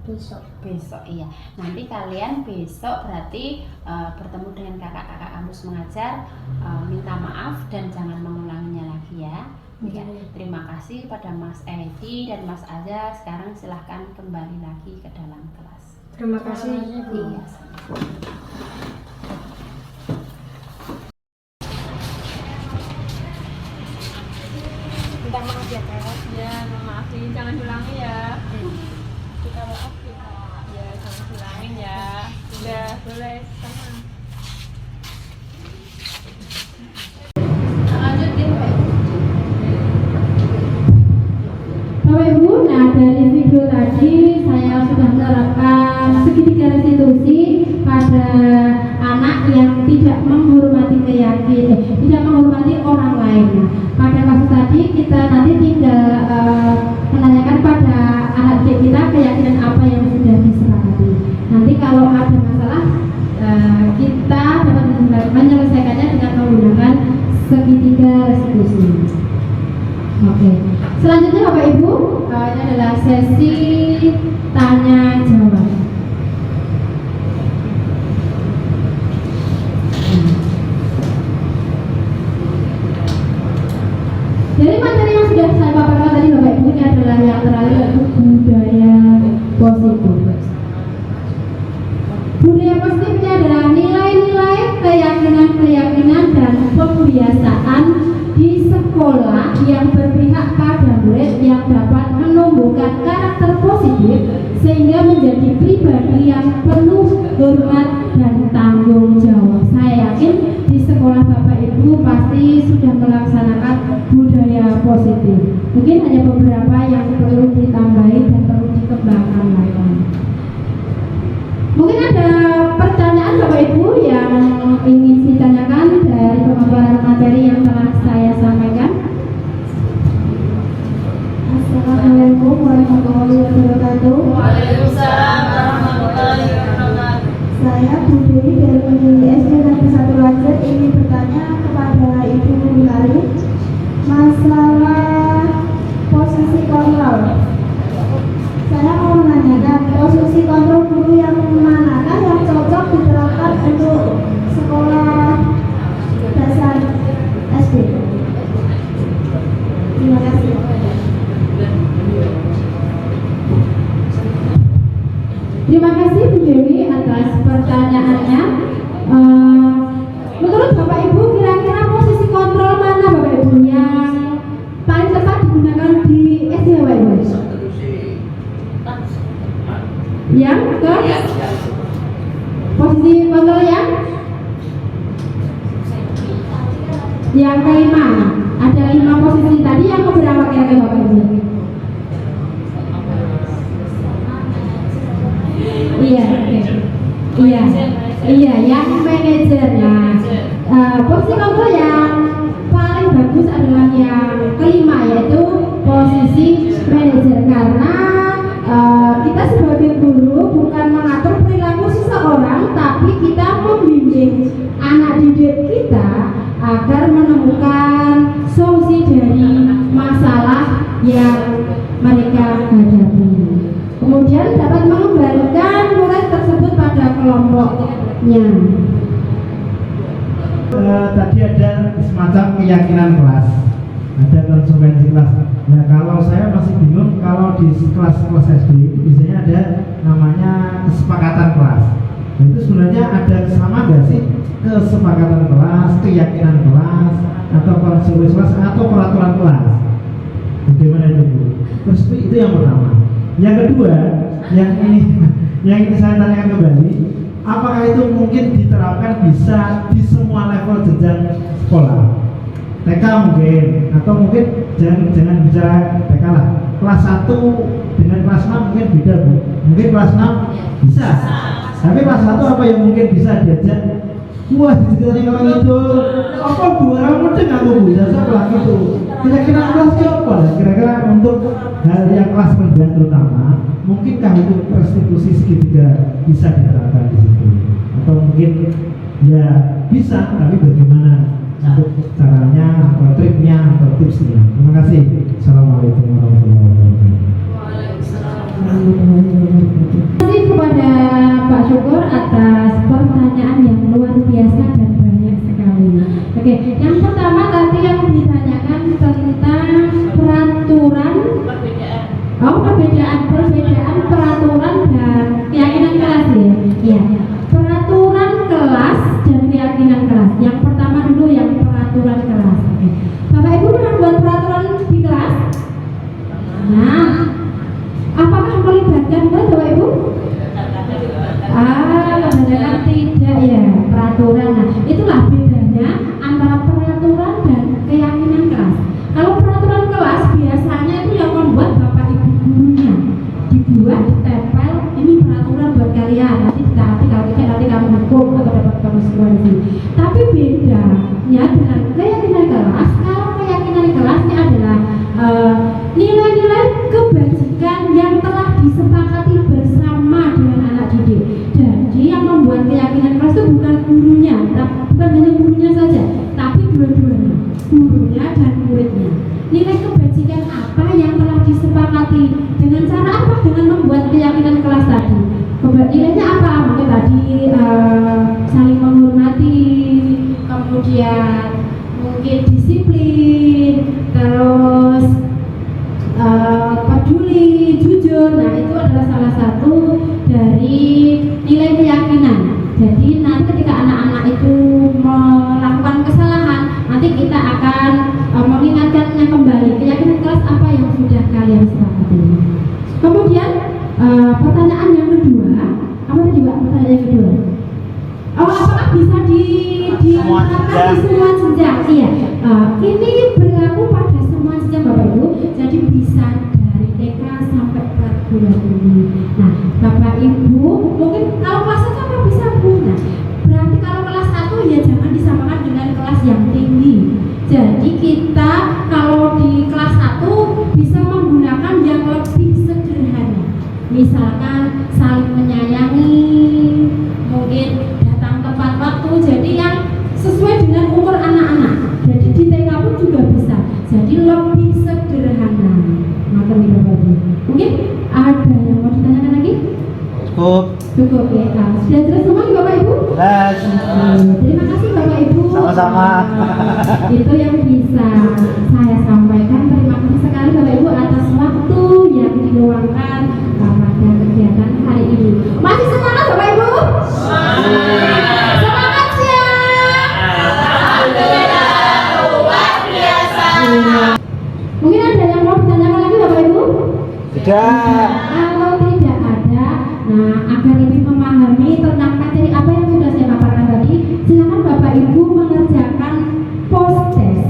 I: Besok.
J: Besok, iya. Nanti kalian besok berarti bertemu dengan kakak-kakak kampus mengajar, minta maaf dan jangan mengulanginya lagi ya. Ya, terima kasih pada Mas Edi dan Mas Aza. Sekarang silahkan kembali lagi ke dalam kelas.
I: Terima kasih.
J: Iya.
I: Minta maaf ya Kak.
C: Ya, maaf nih, jangan ulangi ya.
I: Kita maaf kita.
C: Ya, jangan ulangin ya. Sudah, boleh sama.
E: Bapak Ibu, nah dari video tadi saya sudah menerapkan segitiga restitusi pada anak yang tidak menghormati tidak menghormati orang lain. Pada kasus tadi kita nanti tinggal menanyakan pada anak didik kita keyakinan apa yang sudah disepakati. Nanti kalau ada masalah kita dapat menyelesaikannya dengan menggunakan segitiga restitusi. Oke. Selanjutnya Bapak Ibu, ini adalah sesi tanya jawab. Dari materi yang sudah saya paparkan tadi Bapak Ibu, ini adalah yang terakhir yaitu budaya positif. Budaya positif ini adalah nilai-nilai, keyakinan dan pembiasaan di sekolah yang berpihak pada murid yang dapat menumbuhkan karakter positif sehingga menjadi pribadi yang penuh hormat dan tanggung jawab. Saya yakin di sekolah Bapak Ibu pasti sudah melaksanakan budaya positif. Mungkin hanya beberapa yang perlu ditambahi dan perlu dikembangkan lagi. Mungkin ada pertanyaan Bapak Ibu yang ingin ditanyakan dari pemaparan materi yang telah saya sampaikan. Assalamualaikum warahmatullahi wabarakatuh.
C: Waalaikumsalam warahmatullahi wabarakatuh.
H: Saya Bu Dewi dari SD Negeri 1 Lajer ingin bertanya kepada Ibu Guru Kali masalah posisi kontrol. Saya mau menanyakan posisi kontrol guru yang manakah yang cocok diterapkan untuk sekolah dasar SD. Terima kasih.
E: Terima kasih Bu Dewi atas pertanyaannya. Menurut Bapak Ibu, kira-kira posisi kontrol mana Bapak Ibu yang paling tepat digunakan di SD Bapak Ibu? Yang ke posisi kontrol yang kelima. Ada 5 posisi tadi, yang keberapa kira-kira Bapak Ibu? Iya, yang manajer. Nah, posisi kontrol yang paling bagus adalah yang kelima, yaitu posisi manajer, karena kita sebagai guru bukan mengatur perilaku seseorang, tapi kita membimbing anak didik kita agar menemukan solusi dari masalah yang mereka hadapi. Kemudian dapat mengembalikan murid tersebut pada kelompoknya.
F: Tadi ada semacam keyakinan kelas, ada konsekuensi kelas. Nah, kalau saya masih bingung, kalau di kelas-kelas SD itu biasanya ada namanya kesepakatan kelas. Nah, itu sebenarnya ada sama nggak sih kesepakatan kelas, keyakinan kelas, atau konsekuensi kelas, atau peraturan kelas? Bagaimana itu Bu? Terus itu yang pertama. Yang kedua, yang ini saya tanyakan kembali, apakah itu mungkin diterapkan bisa di semua level jenjang sekolah? TK mungkin, atau mungkin jangan bicara TK lah. Kelas 1 dengan kelas 6 mungkin beda Bu. Mungkin kelas 6 bisa. Tapi kelas 1 apa yang mungkin bisa diajak? Wah, diceritain orang itu apa Bu? Orang mudeng aku Bu, jasa pelang itu. keyakinan kelas itu apa? Kira-kira untuk hal yang kelas rendah terutama, mungkinkah untuk restitusi segitiga bisa diterapkan di situ? Atau mungkin ya bisa, tapi bagaimana untuk caranya, atau triknya, atau tipsnya? Terima kasih. Assalamualaikum warahmatullahi wabarakatuh.
E: Terima kasih kepada Pak Syukur atas pertanyaan yang luar biasa dan banyak sekali. Oke, yang pertama tadi yang ditanyakan tentang peraturan perbedaan peraturan dan keyakinan kelas ya. Iya. Peraturan kelas dan keyakinan kelas. Yang pertama dulu yang peraturan kelas. Oke. Bapak Ibu pernah buat peraturan di kelas? Nah, apakah melibatkan Bapak Ibu? Kebanyakan tidak ya, peraturan. Nah, itulah bedanya antara peraturan dan keyakinan kelas. Kalau peraturan kelas biasanya itu yang membuat Bapak Ibu gurunya, dibuat, ditempel, ini peraturan buat kalian, nanti ditaati, kalau tidak nanti kamu hukum atau dapat konsekuensi. Tapi bedanya dengan keyakinan kelas, kalau keyakinan kelasnya adalah nilai-nilai kebajikan yang telah disepakati bersama dengan anak didik. Jadi yang membuat keyakinan kelas itu bukan gurunya, bukan hanya gurunya saja, tapi dua-duanya, gurunya dan muridnya. Nilai kebajikan apa yang telah disepakati, dengan cara apa? Dengan membuat keyakinan kelas tadi. Nilainya apa? Mungkin tadi saling menghormati, kemudian mungkin disiplin, terus peduli, jujur. Nah, itu adalah salah satu dari nilai keyakinan. Jadi nanti ketika anak-anak itu melakukan kesalahan, nanti kita akan mengingatkannya kembali keyakinan kelas apa yang sudah kalian sepakati. Kemudian pertanyaan yang kedua, apa tadi Pak? Pertanyaan yang kedua, apakah bisa diterapkan di semua jenjang? Iya, ini berlaku pada semua jenjang Bapak Ibu. Jadi bisa dari TK sampai perguruan tinggi. Nah, Bapak Ibu mungkin kalau kelas 1 apa bisa Bu? Nah, berarti kalau kelas 1 ya jangan disamakan dengan kelas yang tinggi. Jadi kita kalau di kelas 1 bisa menggunakan yang lebih sederhana. Misalkan saling menyayangi, mungkin datang tepat waktu, jadi yang sesuai dengan umur anak-anak. Jadi di TK pun juga bisa. Jadi lebih sederhana. Maka nih Bapak Ibu. Mungkin ada yang mau ditanyakan lagi? Cukup ya. Sudah jelas semua nih Bapak Ibu?
F: Jelas.
E: Terima kasih Bapak Ibu.
F: Sama-sama.
E: Itu yang bisa saya sampaikan. Terima kasih sekali Bapak Ibu atas waktu yang diluangkan pada kegiatan hari ini. Masih semangat Bapak Ibu? Semangat ya. Luar biasa. Mungkin ada yang mau ditanyakan lagi Bapak Ibu?
F: Tidak.
E: Kalau tidak ada, nah agar lebih memahami tentang materi apa yang sudah saya paparkan tadi, silakan Bapak Ibu mengerjakan post test.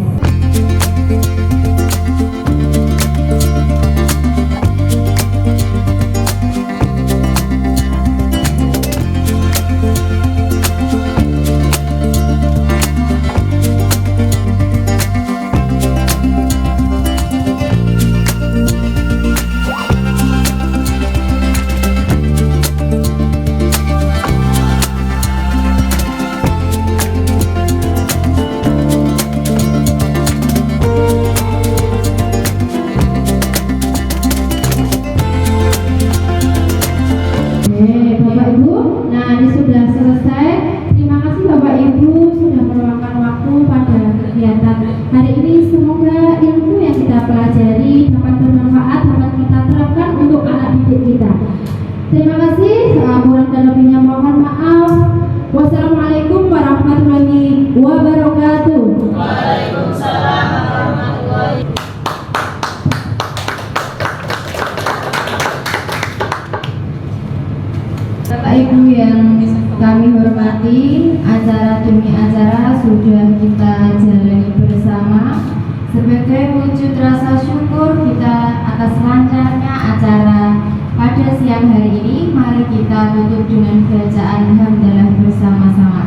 E: Bapak Ibu, nah ini sudah selesai. Terima kasih Bapak Ibu sudah meluangkan waktu pada kegiatan hari ini. Semoga ilmu yang kita pelajari dapat bermanfaat, dapat kita terapkan untuk anak didik kita. Terima kasih. Kurang dan lebihnya mohon maaf. Wassalamualaikum warahmatullahi wabarakatuh.
A: Waalaikumsalam warahmatullahi wabarakatuh.
B: Bapak Ibu yang kami hormati, acara demi acara sudah kita jalani bersama. Sebagai wujud rasa syukur kita atas lancarnya acara pada siang hari ini, mari kita tutup dengan bacaan hamdalah bersama-sama.